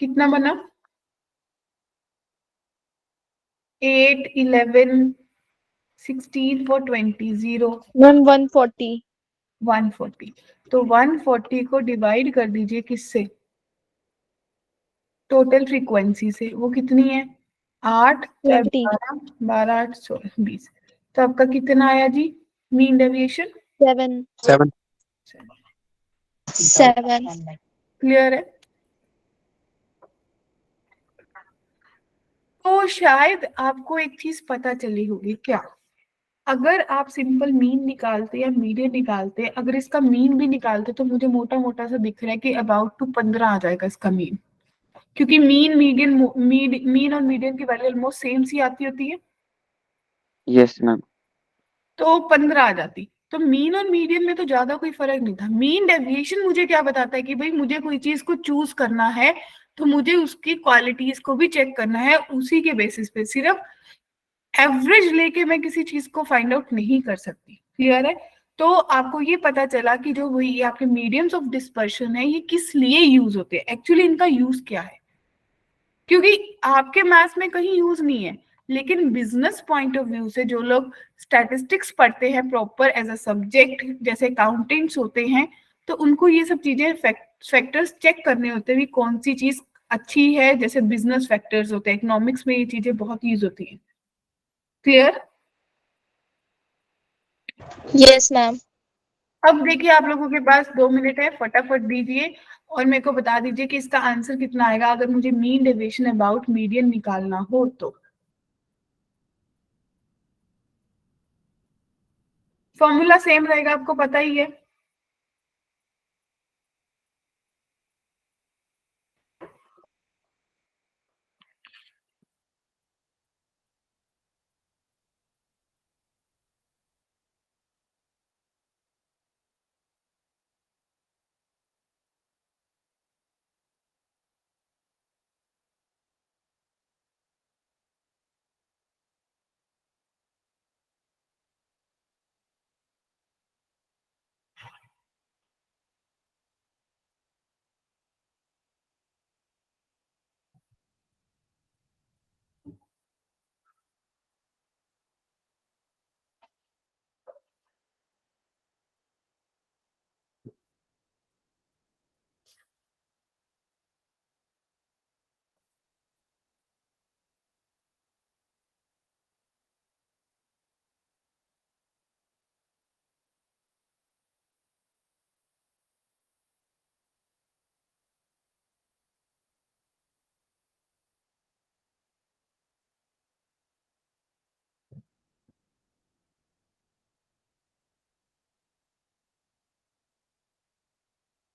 कितना बना? 8, 11, 16 for 20, 0, मैम 140। 140। तो 140 को डिवाइड कर दीजिए किससे? टोटल फ्रीक्वेंसी से। वो कितनी है? 8, 20 12, 12, 8, 16, 20। तो आपका कितना आया जी मीन डेविएशन? 7 7। 7। क्लियर है? तो शायद आपको एक चीज पता चली होगी, क्या? अगर आप सिंपल मीन निकालते या मीडियन निकालते, अगर इसका मीन भी निकालते तो मुझे मोटा मोटा सा दिख रहा है कि अबाउट टू 15 आ जाएगा इसका मीन, क्योंकि मीन मीन और मीडियन की वैल्यू ऑलमोस्ट सेम सी आती होती है, यस मैम। तो 15 आ जाती। तो मीन और मीडियन में तो ज्यादा कोई फर्क नहीं था। मीन डेविएशन मुझे क्या बताता है कि भाई मुझे कोई चीज को चूज करना है तो मुझे उसकी क्वालिटीज को भी चेक करना है, उसी के बेसिस पे, सिर्फ एवरेज लेके मैं किसी चीज को फाइंड आउट नहीं कर सकती। क्लियर है? तो आपको ये पता चला कि जो वही आपके मीडियम्स ऑफ डिस्पर्शन है ये किस लिए यूज होते हैं, एक्चुअली इनका यूज क्या है, क्योंकि आपके मैथ्स में कहीं यूज नहीं है, लेकिन बिजनेस पॉइंट ऑफ व्यू से जो लोग स्टैटिस्टिक्स पढ़ते हैं प्रॉपर एज अ सब्जेक्ट, जैसे अकाउंटेंट्स होते हैं, तो उनको ये सब चीजें फैक्टर्स चेक करने होते हैं, भी कौन सी चीज अच्छी है, जैसे बिजनेस फैक्टर्स होते हैं, इकोनॉमिक्स में ये चीजें बहुत यूज होती हैं। क्लियर? Yes, ma'am. अब देखिए आप लोगों के पास 2 मिनट है, फटाफट दीजिए और मेरे को बता दीजिए कि इसका आंसर कितना आएगा अगर मुझे मीन डेविएशन अबाउट मीडियन निकालना हो तो। फॉर्मूला सेम रहेगा, आपको पता ही है।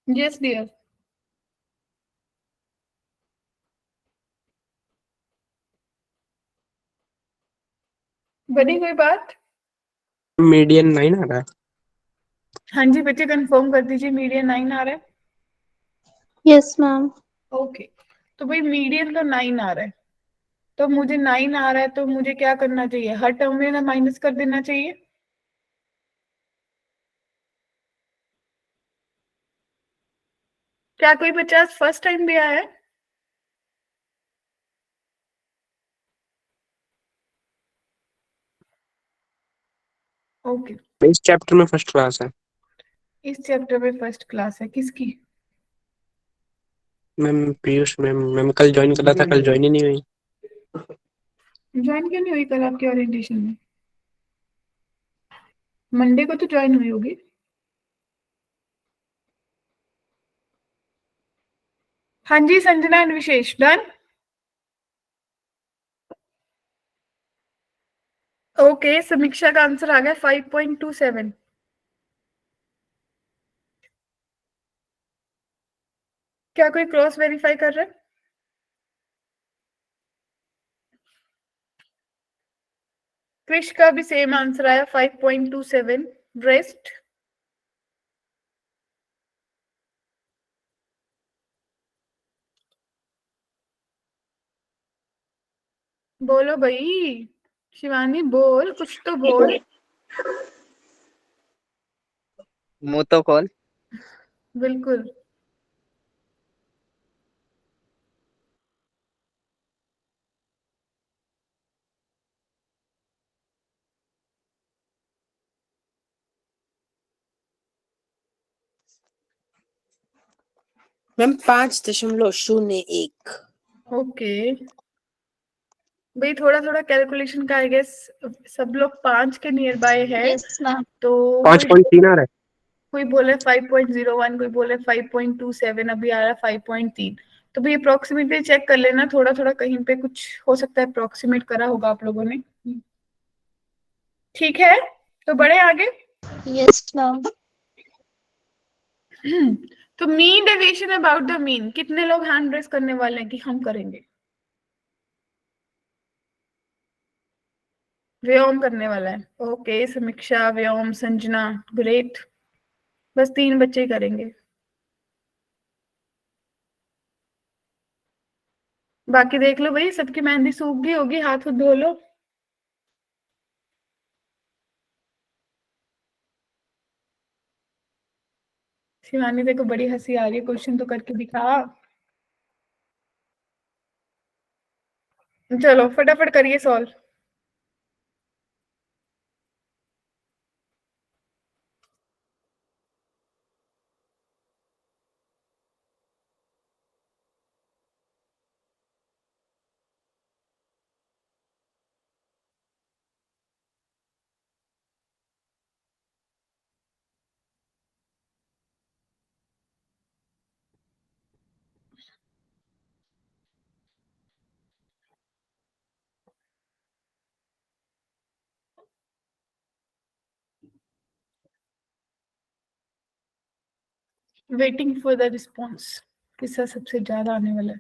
Yes dear. बनी कोई बात? मीडियन 9 आ रहा है। हाँ जी बच्चे कंफर्म कर दीजिए, मीडियन 9 आ रहा है। Yes, ma'am. ओके, तो भाई मीडियन का 9 आ रहा है, तो मुझे 9 आ रहा है तो मुझे क्या करना चाहिए, हर टर्म में ना माइनस कर देना चाहिए। क्या कोई बच्चा फर्स्ट टाइम भी आया है? ओके, इस चैप्टर में फर्स्ट क्लास है। इस चैप्टर में फर्स्ट क्लास है किसकी? मैम पीयूष मैम कल ज्वाइन करा था, कल ज्वाइन ही नहीं हुई। ज्वाइन क्यों नहीं हुई कल आपके ओरिएंटेशन में? मंडे को तो ज्वाइन हुई होगी। हाँ जी Sanjana and Vishesh done. Okay, Samiksha का आंसर आ गया 5.27। क्या कोई क्रॉस वेरीफाई कर रहा है? क्रिश का भी सेम आंसर आया 5.27। रेस्ट बोलो भाई, शिवानी बोल, कुछ तो बोल। मुंह तो खोल। बिल्कुल। मैम 5.01। ओके भाई, थोड़ा थोड़ा कैलकुलेशन का आई गेस सब लोग 5 के नियर बाय है। Yes, ma'am. तो 5.3 आ रहा है। कोई बोले 5.01, कोई बोले 5.27, अभी आ रहा है 5.3। तो भाई अप्रोक्सीमेटली चेक कर लेना, थोड़ा थोड़ा कहीं पे कुछ हो सकता है अप्रोक्सीमेट करा होगा आप लोगों ने। ठीक है, तो बढ़े आगे। Yes, ma'am. तो mean deviation about the mean, कितने लोग हैंड रेस करने वाले हैं कि हम करेंगे? व्योम करने वाला है। ओके, समीक्षा, व्योम, संजना, ग्रेट। बस 3 बच्चे ही करेंगे, बाकी देख लो भाई, सबकी मेहंदी सूख गई होगी, हाथ धो लो। शिवानी देखो बड़ी हंसी आ रही है, क्वेश्चन तो करके दिखा। चलो फटाफट करिए solve. Waiting for the response, किसका सबसे ज्यादा आने वाला है?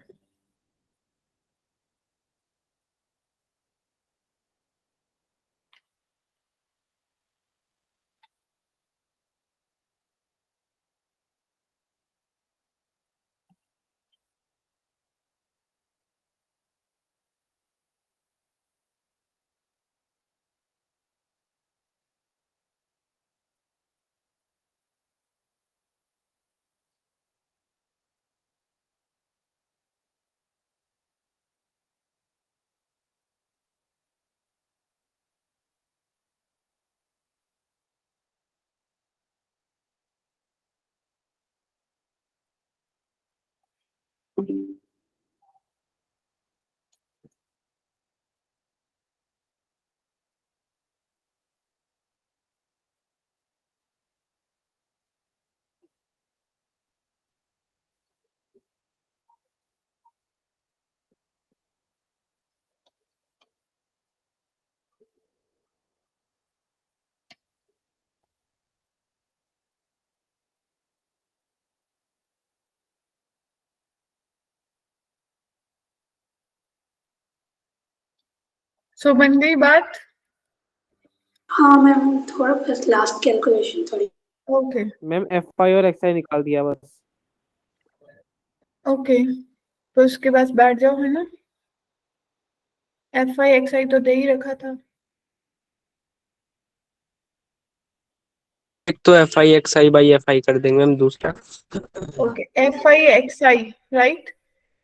सो बन गई बात। हाँ मैम, थोड़ा बस लास्ट कैलकुलेशन थोड़ी। ओके मैम FI और XI निकाल दिया बस। ओके, तो उसके बाद बैठ जाओ, है ना। एफ आई एक्स आई तो दे ही रखा था। एक तो FI XI/FI कर देंगे हम, दूसरा okay, F I x I, right.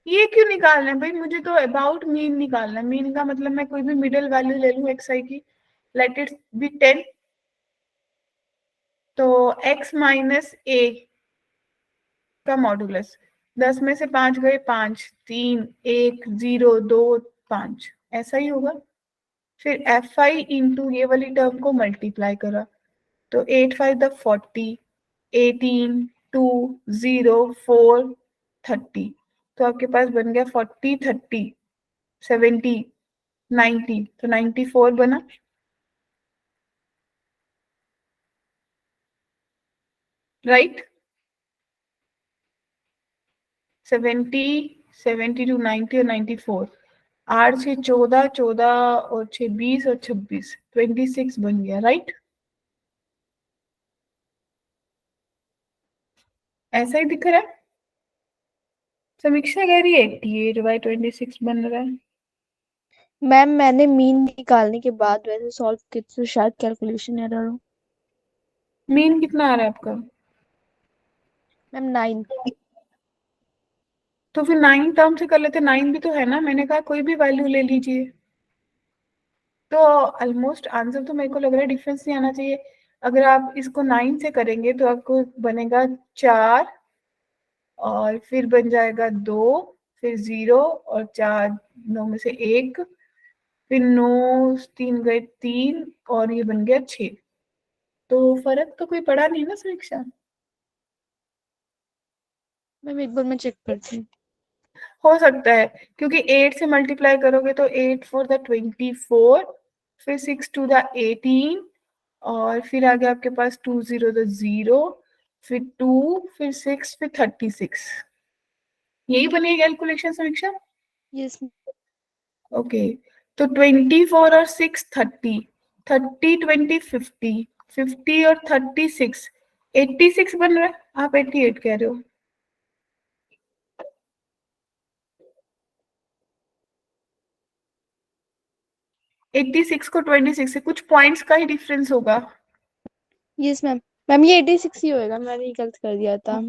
ये क्यों निकालना है भाई? मुझे तो अबाउट मीन निकालना है। मीन का मतलब मैं कोई भी मिडिल वैल्यू ले लूं एक्स आई की, लेट इट बी 10, तो x माइनस ए का मॉडुलस, 10 में से 5 गए, 5, 3, 1, 0, 2, 5, ऐसा ही होगा। फिर एफ आई इंटू ये वाली टर्म को मल्टीप्लाई करा, तो 8 5 द 40, 18, 2, 0, 4, 30, तो आपके पास बन गया 40, 30, 70, 90, तो 94 बना, राइट। 70, 72, 90 और 94, 8 6 14, 14 और 6 20 और 26, 26 बन गया, राइट। ऐसा ही दिख रहा है। समीक्षा कह रही है 88/26 बन रहा है। मैम मैंने मीन निकालने के बाद वैसे सॉल्व किया तो शायद कैलकुलेशन एरर हो। मीन कितना आ रहा है आपका? मैम 9। तो फिर 9 टर्म से कर लेते, 9 भी तो है ना, मैंने कहा कोई भी वैल्यू ले लीजिए। तो ऑलमोस्ट आंसर तो मेरे को लग रहा है डिफरेंस नहीं आना चाहिए। अगर आप इसको 9 से करेंगे तो आपको बनेगा 4, और फिर बन जाएगा 2, फिर 0 और 4, 9 में से 1, फिर 9 3 गए 3, और ये बन गया 6। तो फर्क तो कोई पड़ा नहीं ना समीक्षा? मैम एक बार मैं चेक करती हूँ। हो सकता है, क्योंकि 8 से मल्टीप्लाई करोगे तो 8 4 द 24, फिर 6 टू द 18 और फिर आ गया आपके पास 2 0 द 0, फिर 2, फिर 6, फिर 36। यही बनी कैलकुलेशन समीक्षा? Yes, ma'am. ओके, तो 24 और 6 30, 30 20 50, 50 और 36 86 बन रहा है। आप 88 कह रहे हो। एट्टी सिक्स को 26 से कुछ पॉइंट्स का ही डिफरेंस होगा। Yes, ma'am. मैम ये 86 ही होएगा, मैंने गलत कर दिया था।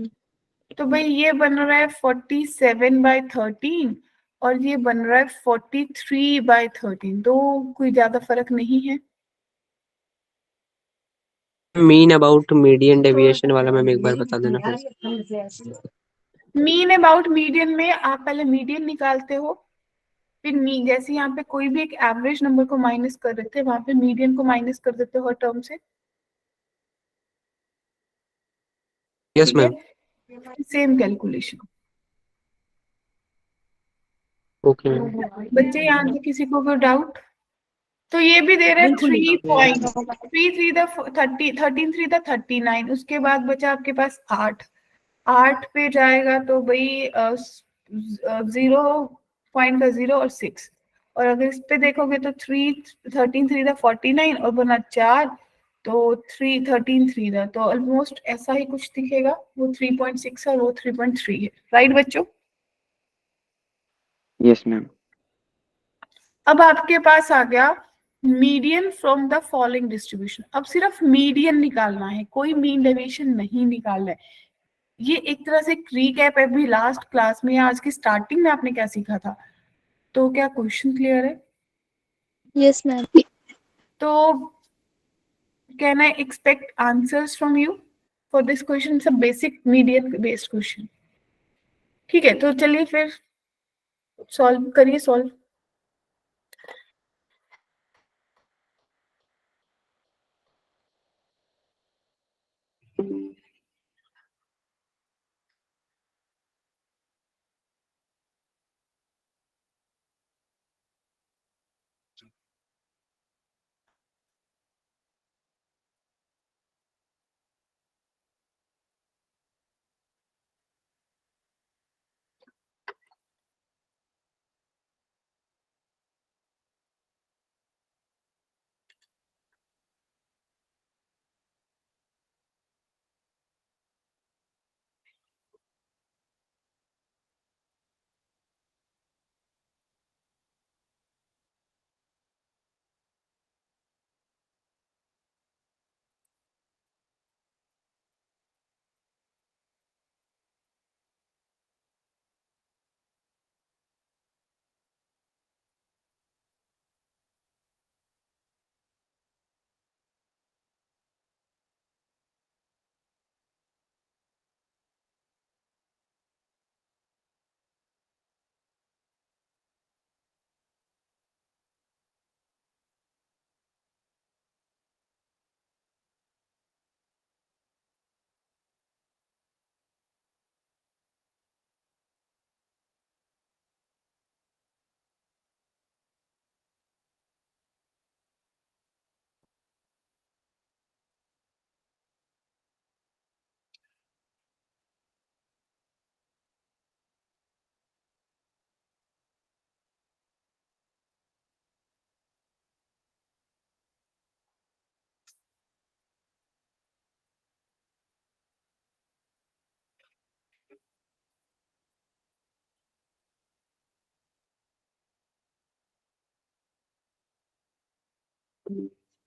तो भाई ये बन रहा है 47/13 और ये बन रहा है 43/13, तो कोई ज्यादा फर्क नहीं है। मीन अबाउट मीडियन डेविएशन वाला मैम एक बार बता देना please। मीन अबाउट मीडियन में आप पहले मीडियन निकालते हो, फिर जैसे यहाँ पे कोई भी एक एवरेज नंबर को माइनस कर रहे थे, वहां पे मीडियन को माइनस कर देते हो हर टर्म से। Yes ma'am. Same calculation. Okay ma'am. बच्चे यहाँ से किसी को कोई डाउट? तो ये भी दे रहे हैं बिल्कुल नहीं 3 पॉइंट, 3 3 द 30, 13 3 द 39। उसके बाद बचा आपके पास 8 पे जाएगा तो भाई 0 पॉइंट का 0 और 6। और अगर इस पे देखोगे तो 13 3 द 49 और बना 4, तो 3 13 3 द, तो ऑलमोस्ट ऐसा ही कुछ दिखेगा। वो 3.6 और वो 3.3 है। राइट बच्चों? Yes ma'am. अब आपके पास आ गया median from the following distribution. अब सिर्फ मीडियन निकालना है, कोई मीन डेविएशन नहीं निकालना है। ये एक तरह से रीकैप है। अभी लास्ट क्लास में या आज की स्टार्टिंग में आपने क्या सीखा था? तो क्या क्वेश्चन क्लियर है? Yes, ma'am. तो can I expect answers from you for this question? It's a basic median based question. ठीक है, तो चलिए फिर सॉल्व करिए। सॉल्व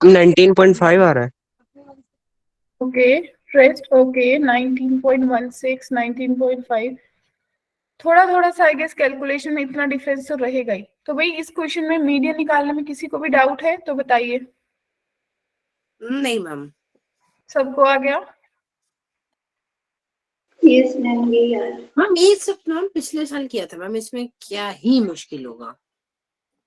मैम 19.5 आ रहा है। Okay, rest okay. 19.16, 19.5, थोड़ा थोड़ा सा आई गेस कैलकुलेशन में इतना डिफरेंस तो रहेगा ही। तो भाई इस क्वेश्चन में मीडियन निकालने में किसी को भी डाउट है तो बताइए। नहीं मैम। सबको आ गया? Yes, ma'am, यही आ रहा है। मैम ये सब मैम पिछले साल किया था मैम, इसमें क्या ही मुश्किल होगा।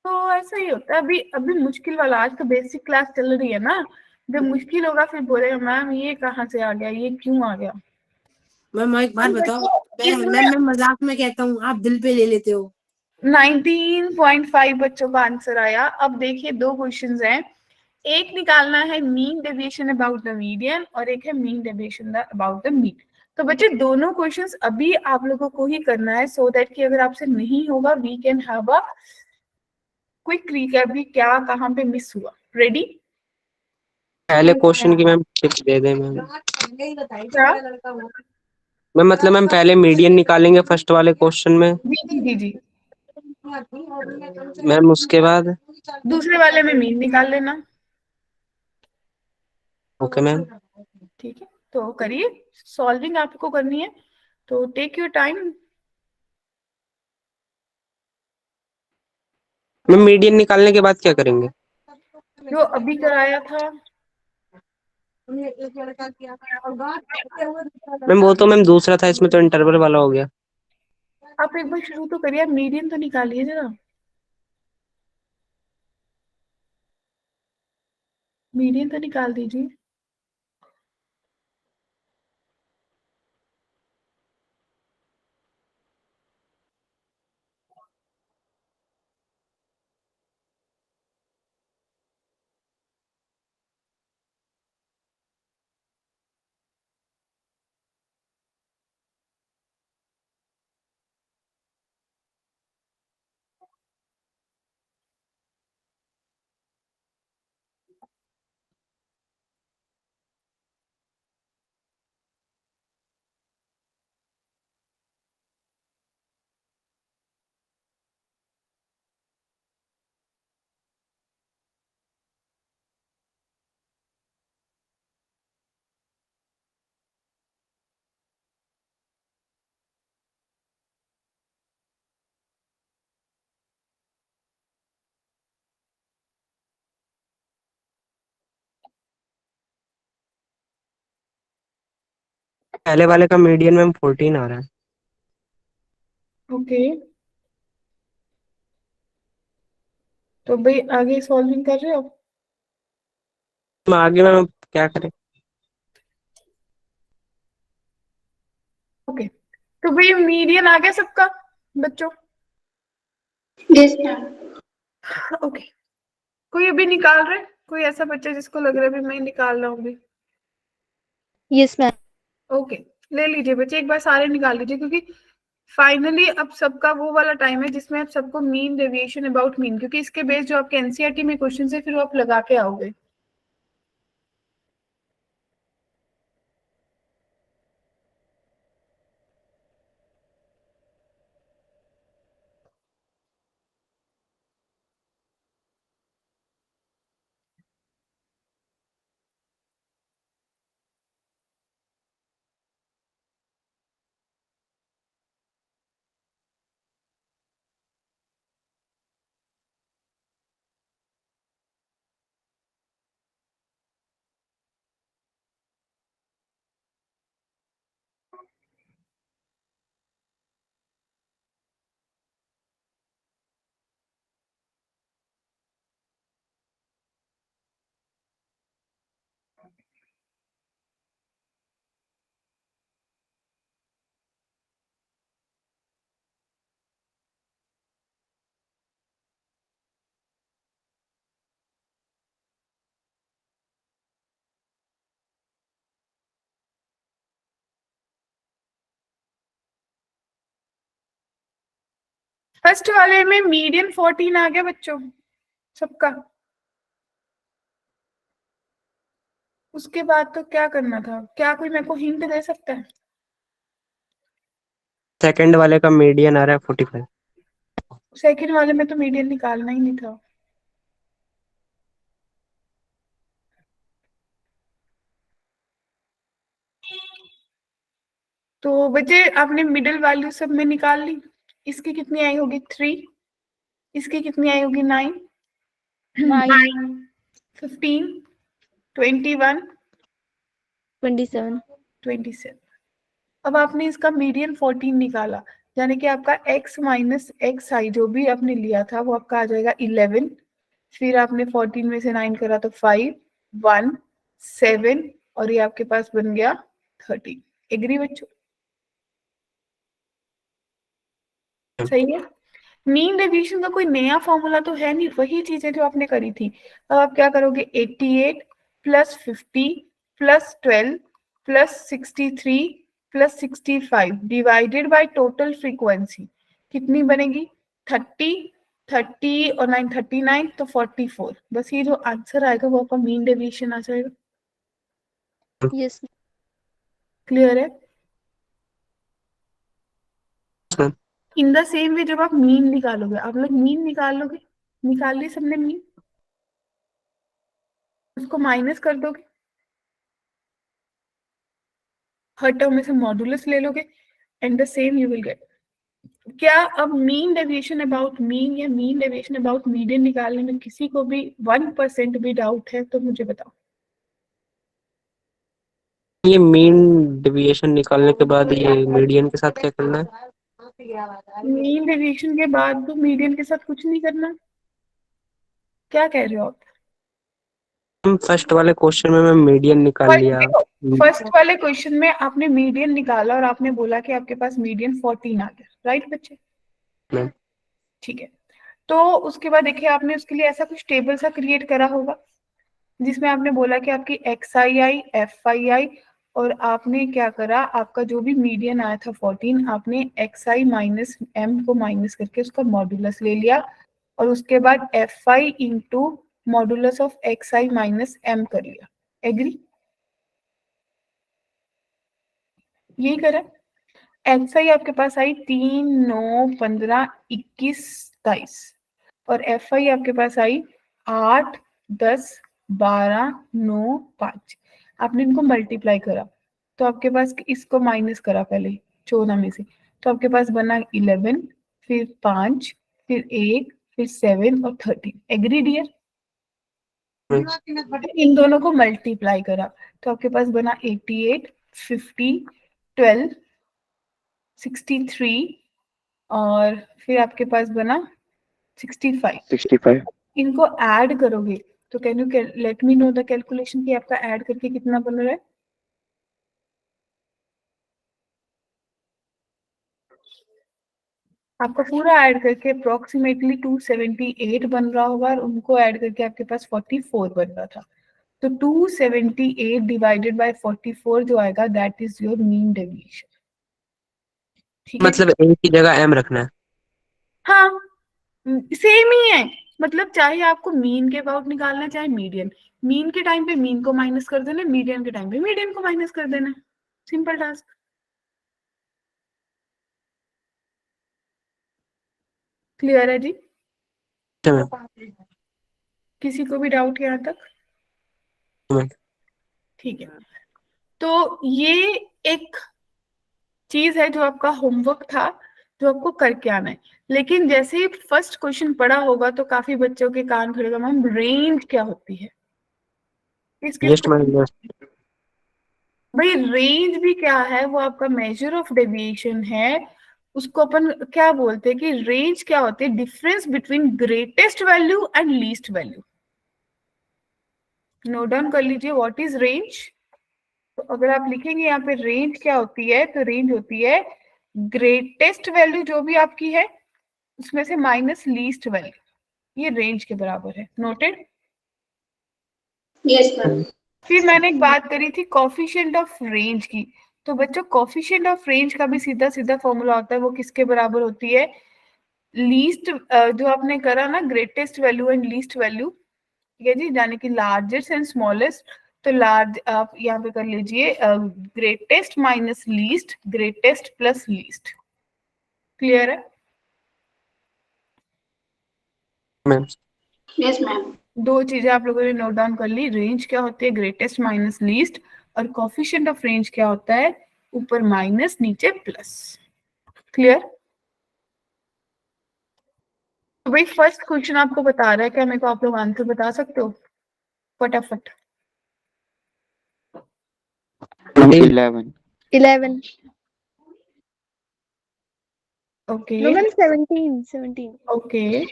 तो ऐसा ही होता है। अभी अभी मुश्किल वाला, आज तो बेसिक क्लास चल रही है ना। जब मुश्किल होगा फिर बोलेगा मैम ये कहाँ से आ गया, ये क्यों आ गया। मैम एक बात बताओ, मैं इसमें मजाक में कहता हूँ, आप दिल पे ले लेते हो। 19.5 बच्चों का आंसर आया। अब देखिए दो क्वेश्चंस हैं, एक निकालना है mean deviation about the median और एक है mean deviation about the mean. तो बच्चे दोनों क्वेश्चंस अभी आप लोगों को ही करना है, सो दैट कि अगर आपसे नहीं होगा we can have a quick recap भी क्या कहाँ पे मिस हुआ। रेडी? पहले क्वेश्चन की मैम टिप्स दे दें मैम। क्या? मैम मतलब मैम पहले मीडियन निकालेंगे फर्स्ट वाले क्वेश्चन में जी जी जी जी, मैम, उसके बाद दूसरे वाले में मीन निकाल लेना। Okay ma'am. ठीक है, तो करिए, सॉल्विंग आपको करनी है, तो take your time. Ma'am median निकालने के बाद क्या करेंगे? जो अभी कराया था। मैम वो तो मैम दूसरा था, इसमें तो इंटरवल वाला हो गया। आप एक बार शुरू तो करिए, मीडियन तो निकालिए जरा, मीडियन तो निकाल दीजिए। पहले वाले का मीडियन मैम 14 आ रहा है। ओके, तो भाई आगे सॉल्विंग कर रहे हो? मैम आगे मैम क्या करें? ओके, तो भाई मीडियन आ गया सबका बच्चों? Yes, ma'am. ओके, कोई अभी निकाल रहा है? कोई ऐसा बच्चा जिसको लग रहा है भी मैं निकाल रहा हूँ अभी? Yes ma'am. ओके, ले लीजिए बच्चे, एक बार सारे निकाल लीजिए, क्योंकि फाइनली अब सबका वो वाला टाइम है जिसमें आप सबको मीन डेविएशन अबाउट मीन, क्योंकि इसके बेस जो आपके एनसीईआरटी में क्वेश्चन है फिर वो आप लगा के आओगे। फर्स्ट वाले में मीडियन 14 आ गया बच्चों सबका। उसके बाद तो क्या करना था? क्या कोई मेरे को हिंट दे सकता है? सेकंड वाले का मीडियन आ रहा है 45। सेकंड वाले में तो मीडियन निकालना ही नहीं था। तो बच्चे आपने मिडिल वैल्यू सब में निकाल ली। इसकी कितनी आई होगी? 3। इसकी कितनी आई होगी? 9, 15, 21, 27। 27। अब आपने इसका मीडियन 14 निकाला, यानी कि आपका x माइनस एक्स आई जो भी आपने लिया था वो आपका आ जाएगा 11। फिर आपने 14 में से 9 करा तो 5, 1, 7 और ये आपके पास बन गया 13। एग्री बच्चों? सही है। मीन डेविएशन का कोई नया फॉर्मूला तो है नहीं, वही चीजें जो आपने करी थी। अब आप क्या करोगे, 88 plus 50 plus 12 plus 63 plus 65 divided by total frequency कितनी बनेगी, 30 और 9 39 तो 44। बस ये जो आंसर आएगा वो आपका मीन डेविएशन आ जाएगा। यस क्लियर है? मैम। इन द सेम वे जब आप मीन निकालोगे, आप लोग मीन निकाल लोगे, निकाल ली सबने मीन, उसको माइनस कर दोगे, हर टर्म में से मॉडुलस ले लोगे and the same you will get. क्या अब मीन डेविएशन अबाउट मीन या मीन डेविएशन अबाउट मीडियन निकालने में किसी को भी 1% भी डाउट है तो मुझे बताओ। ये मीन डेविएशन निकालने के बाद ये मीडियन के साथ क्या करना है? मीन डेविएशन के बाद तो मीडियन के साथ कुछ नहीं करना। क्या कह रहे हो आप? फर्स्ट वाले क्वेश्चन में मैं मीडियन निकाल लिया। फर्स्ट वाले क्वेश्चन में आपने मीडियन निकाला और आपने बोला कि आपके पास मीडियन 14 आ गया, राइट बच्चे? मैम। ठीक है, तो उसके बाद देखिए आपने उसके लिए ऐसा कुछ टेबल सा क्रिएट करा होगा जिसमें आपने बोला कि आपकी XII FII, और आपने क्या करा, आपका जो भी मीडियन आया था 14, आपने XI माइनस M को माइनस करके उसका मॉडुलस ले लिया और उसके बाद FI into modulus of XI minus M कर लिया। एग्री? यही करा। XI आपके पास आई 3 9 15 21 22 और FI आपके पास आई 8 10 12 9 5। आपने इनको मल्टीप्लाई करा तो आपके पास इसको माइनस करा पहले 14 में से, तो आपके पास बना 11, फिर 5, फिर 1, फिर 7 और 13। Agree dear? इन दोनों को मल्टीप्लाई करा तो आपके पास बना 88 50 12 63 और फिर आपके पास बना 65। 65 इनको ऐड करोगे तो can you let me know the calculation कि आपका ऐड करके कितना बन रहा है? आपका पूरा ऐड करके अप्रोक्सीमेटली 278 बन रहा होगा और उनको ऐड करके आपके पास 44 बन रहा था। तो 278 डिवाइडेड बाय 44 जो आएगा that is your mean deviation. ठीक है? मतलब एक ही जगह एम रखना है। हाँ सेम ही है, मतलब चाहे आपको मीन के अबाउट निकालना है चाहे मीडियन, मीन के टाइम पे मीन को माइनस कर देना, मीडियन के टाइम पे मीडियन को माइनस कर देना। Simple task. क्लियर है जी? अच्छा मैम। किसी को भी डाउट यहाँ तक? मैम। ठीक है, तो ये एक चीज है जो आपका होमवर्क था जो आपको करके आना है। लेकिन जैसे ही फर्स्ट क्वेश्चन पढ़ा होगा तो काफी बच्चों के कान खड़ेगा, मैम रेंज क्या होती है? Just minus. भाई रेंज भी क्या है, वो आपका मेजर ऑफ डेविएशन है। उसको अपन क्या बोलते हैं कि रेंज क्या होती है, difference between greatest value and least value. Note down कर लीजिए व्हाट इज रेंज। तो अगर आप लिखेंगे यहाँ पे रेंज क्या होती है, तो रेंज होती है ग्रेटेस्ट वैल्यू जो भी आपकी है उसमें से माइनस लीस्ट वैल्यू, ये रेंज के बराबर है। नोटेड? Yes, ma'am. फिर मैंने एक बात करी थी कॉफिशिएंट ऑफ रेंज की। तो बच्चों कॉफिशिएंट ऑफ रेंज का भी सीधा सीधा फॉर्मूला होता है, वो किसके बराबर होती है? लीस्ट, जो आपने करा ना greatest value and least value, ठीक है जी, यानी कि लार्जेस्ट एंड स्मॉलेस्ट। तो लार्ज आप यहाँ पे कर लीजिए greatest minus least, greatest plus least. Clear है? मैम। Yes, ma'am. दो चीजें आप लोगों ने नोट डाउन कर ली, रेंज क्या होती है ग्रेटेस्ट माइनस लीस्ट, और कॉफिशिएंट ऑफ रेंज क्या होता है ऊपर माइनस नीचे प्लस। क्लियर? तो भाई फर्स्ट क्वेश्चन आपको बता रहा है, क्या मेरे को आप लोग आंसर बता सकते हो फटाफट? 11 11 ओके नो मैम 17 ओके,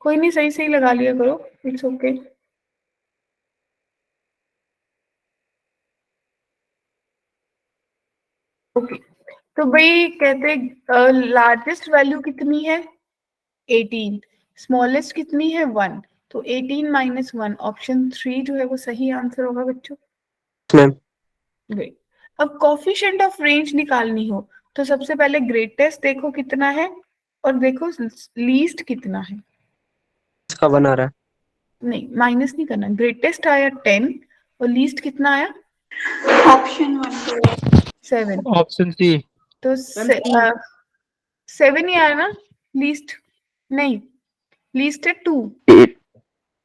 कोई नहीं, सही सही लगा लिया करो, इट्स ओके। ओके, तो भाई कहते लार्जेस्ट वैल्यू कितनी है 18, स्मॉलेस्ट कितनी है 1, तो 18 माइनस 1 ऑप्शन 3 जो है वो सही आंसर होगा बच्चों। Ma'am great. अब कोफिशिएंट ऑफ रेंज निकालनी हो तो सबसे पहले ग्रेटेस्ट देखो कितना है और देखो लीस्ट कितना है। इसका बना रहा है। नहीं माइनस नहीं करना, ग्रेटेस्ट आया 10 और लीस्ट कितना आया Option 1. 7, option C. तो 7 ही आया ना लीस्ट, नहीं लीस्ट है 2, 8.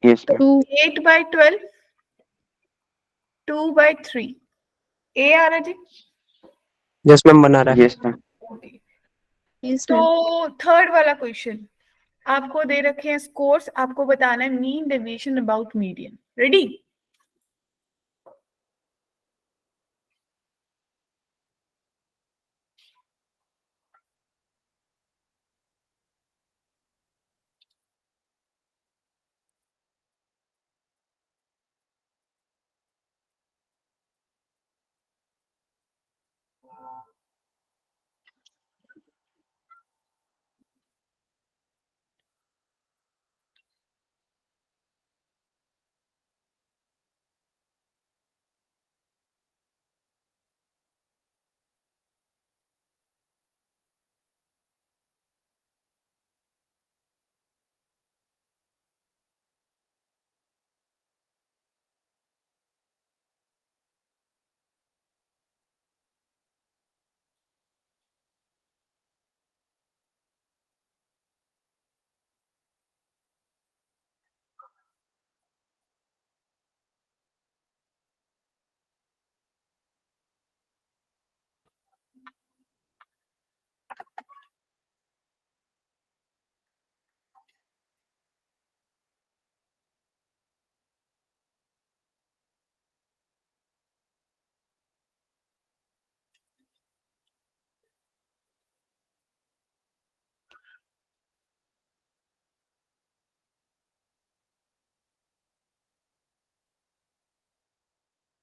Yes, ma'am. 2. 8/12, 2/3 ए आ रहा जी। यस मैम बना रहा है। Yes, ma'am. ओके, Yes, तो ma'am. थर्ड वाला क्वेश्चन आपको दे रखे हैं स्कोर्स, आपको बताना है mean deviation about median. Ready?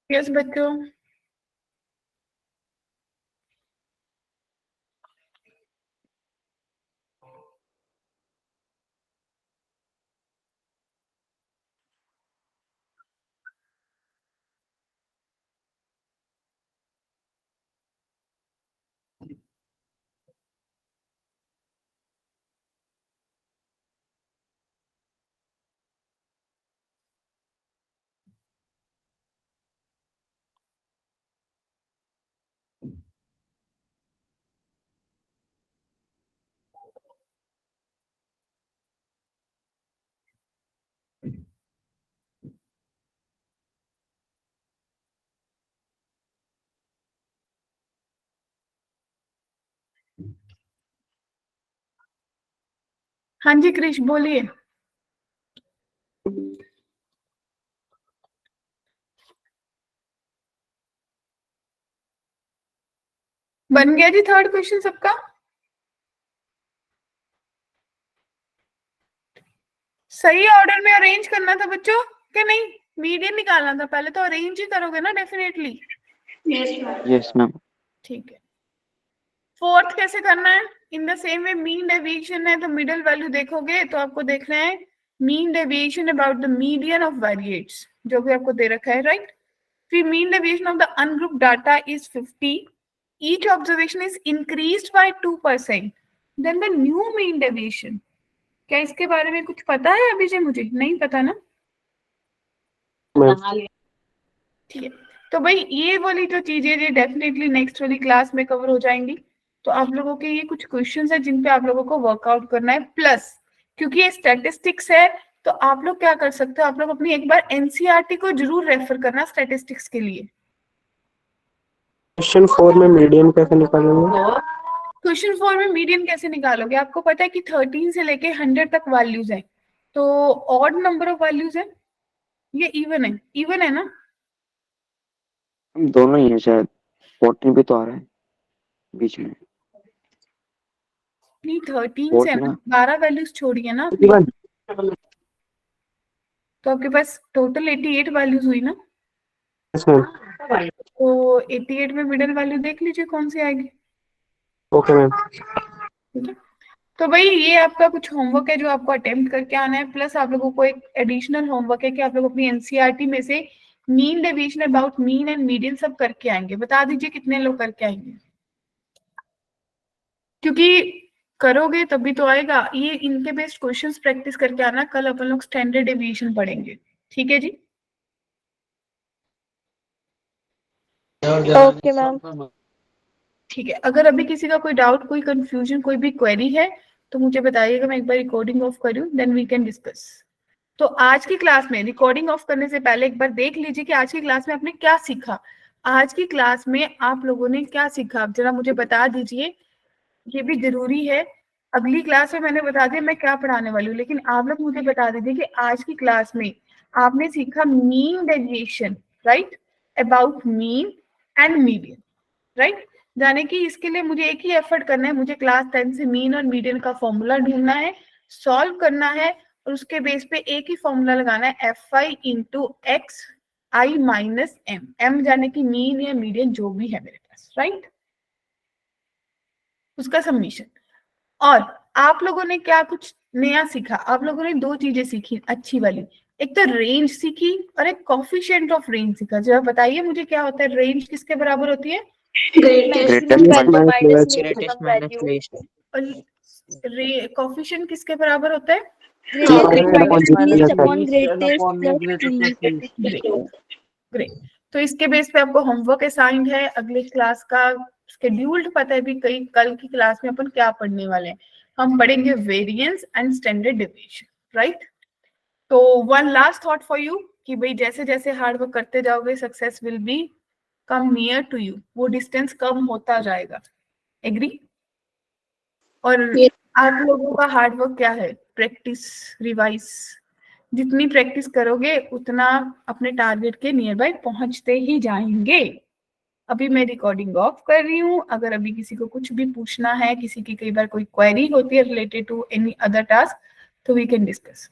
Yes बच्चों, हाँ जी क्रिश बोलिए। बन गया जी थर्ड क्वेश्चन सबका? सही ऑर्डर में अरेंज करना था बच्चों कि नहीं? मीडियन निकालना था, पहले तो अरेंज ही करोगे ना definitely. Yes, ma'am. Yes, ma'am. ठीक है, फोर्थ कैसे करना है? In the same way mean deviation है तो मिडिल वैल्यू देखोगे तो आपको देखना है mean deviation about the median of variates, जो भी आपको दे रखा है, राइट? फिर mean deviation of the ungroup data is 50, each observation is increased by 2%, then the new mean deviation. क्या इसके बारे में कुछ पता है अभी जी? मुझे नहीं पता ना। ठीक है, तो भाई ये वाली जो चीजें ये डेफिनेटली नेक्स्ट वाली क्लास में कवर हो जाएंगी। तो आप लोगों के ये कुछ क्वेश्चंस है जिन पे आप लोगों को वर्कआउट करना है, प्लस क्योंकि ये स्टैटिस्टिक्स है तो आप लोग क्या कर सकते हो, आप लोग अपनी एक बार एनसीईआरटी को जरूर रेफर करना स्टैटिस्टिक्स के लिए। क्वेश्चन 4 में मीडियन कैसे निकालेंगे? क्वेश्चन 4 में मीडियन कैसे निकालोगे? आपको पता है कि 13 से लेके 100 तक वैल्यूज है, तो ऑड नंबर ऑफ वैल्यूज है, ये इवन है? इवन है ना? दोनों ही है शायद, 14 भी तो आ रहा है बीच में। नहीं 13 से है ना, 12 वैल्यूज छोड़िए ना आपने, तो आपके पास टोटल 88 वैल्यूज हुई ना। Yes ma'am. तो 88 में मिडिल वैल्यू देख लीजिए कौन सी आएगी। Okay ma'am. ठीक है, तो भाई ये आपका कुछ होमवर्क है जो आपको अटेम्प्ट करके आना है, प्लस आप लोगों को एक एडिशनल होमवर्क है कि आप लोग अपनी एनसीईआरटी में से mean deviation, about mean and median सब करके आएंगे। बता दीजिए कितने लोग करके आएंगे, क्योंकि करोगे तभी तो आएगा। ये इनके बेस्ड क्वेश्चंस प्रैक्टिस करके आना, कल अपन लोग स्टैंडर्ड डेविएशन पढ़ेंगे। ठीक है जी, ओके मैम। ठीक है। अगर अभी किसी का कोई डाउट, कोई कंफ्यूजन, कोई भी क्वेरी है तो मुझे बताइएगा, मैं एक बार रिकॉर्डिंग ऑफ करूं, देन वी कैन डिस्कस। तो आज की क्लास में रिकॉर्डिंग ऑफ करने से पहले एक बार देख लीजिए कि आज की क्लास में आपने क्या सीखा। आज की क्लास में आप लोगों ने क्या सीखा, आप जरा मुझे बता दीजिए, ये भी जरूरी है। अगली क्लास में मैंने बता दिया मैं क्या पढ़ाने वाली हूँ, लेकिन आप लोग मुझे बता दीजिए कि आज की क्लास में आपने सीखा mean deviation, right, about mean and median, right. जाने की इसके लिए मुझे एक ही एफर्ट करना है, मुझे क्लास 10 से मीन और मीडियन का फॉर्मूला ढूंढना है, सॉल्व करना है, और उसके बेस पे एक ही फॉर्मूला लगाना है, f i into x i minus m, m जाने की मीन या मीडियन जो भी है मेरे पास, राइट, उसका सबमिशन। और आप लोगों ने क्या कुछ नया सीखा, आप लोगों ने दो चीजें सीखी अच्छी वाली, एक तो रेंज सीखी और एक कोफिशिएंट ऑफ रेंज सीखा। जरा बताइए मुझे क्या होता है, रेंज किसके बराबर होती है, Greatest value minus greatest minimum minus value. Least. और कोफिशिएंट किसके बराबर होता है, greatest minus least upon greatest greatest minus plus great. तो इसके बेस पे आपको होमवर्क असाइंड है, अगले क्लास का शेड्यूल्ड पता है भी, कई कल की क्लास में अपन क्या पढ़ने वाले हैं। हम पढ़ेंगे variance and standard deviation, right. तो one last thought for you कि भाई जैसे जैसे हार्ड वर्क करते जाओगे success will be come near to you, वो डिस्टेंस कम होता जाएगा। एग्री? और Yes. आप लोगों का हार्ड वर्क क्या है, प्रैक्टिस, रिवाइज। जितनी प्रैक्टिस करोगे उतना अपने टारगेट के नियर बाय पहुंचते ही जाएंगे। अभी मैं रिकॉर्डिंग ऑफ कर रही हूँ, अगर अभी किसी को कुछ भी पूछना है, किसी की कई बार कोई क्वेरी होती है related to any other task, तो वी कैन डिस्कस।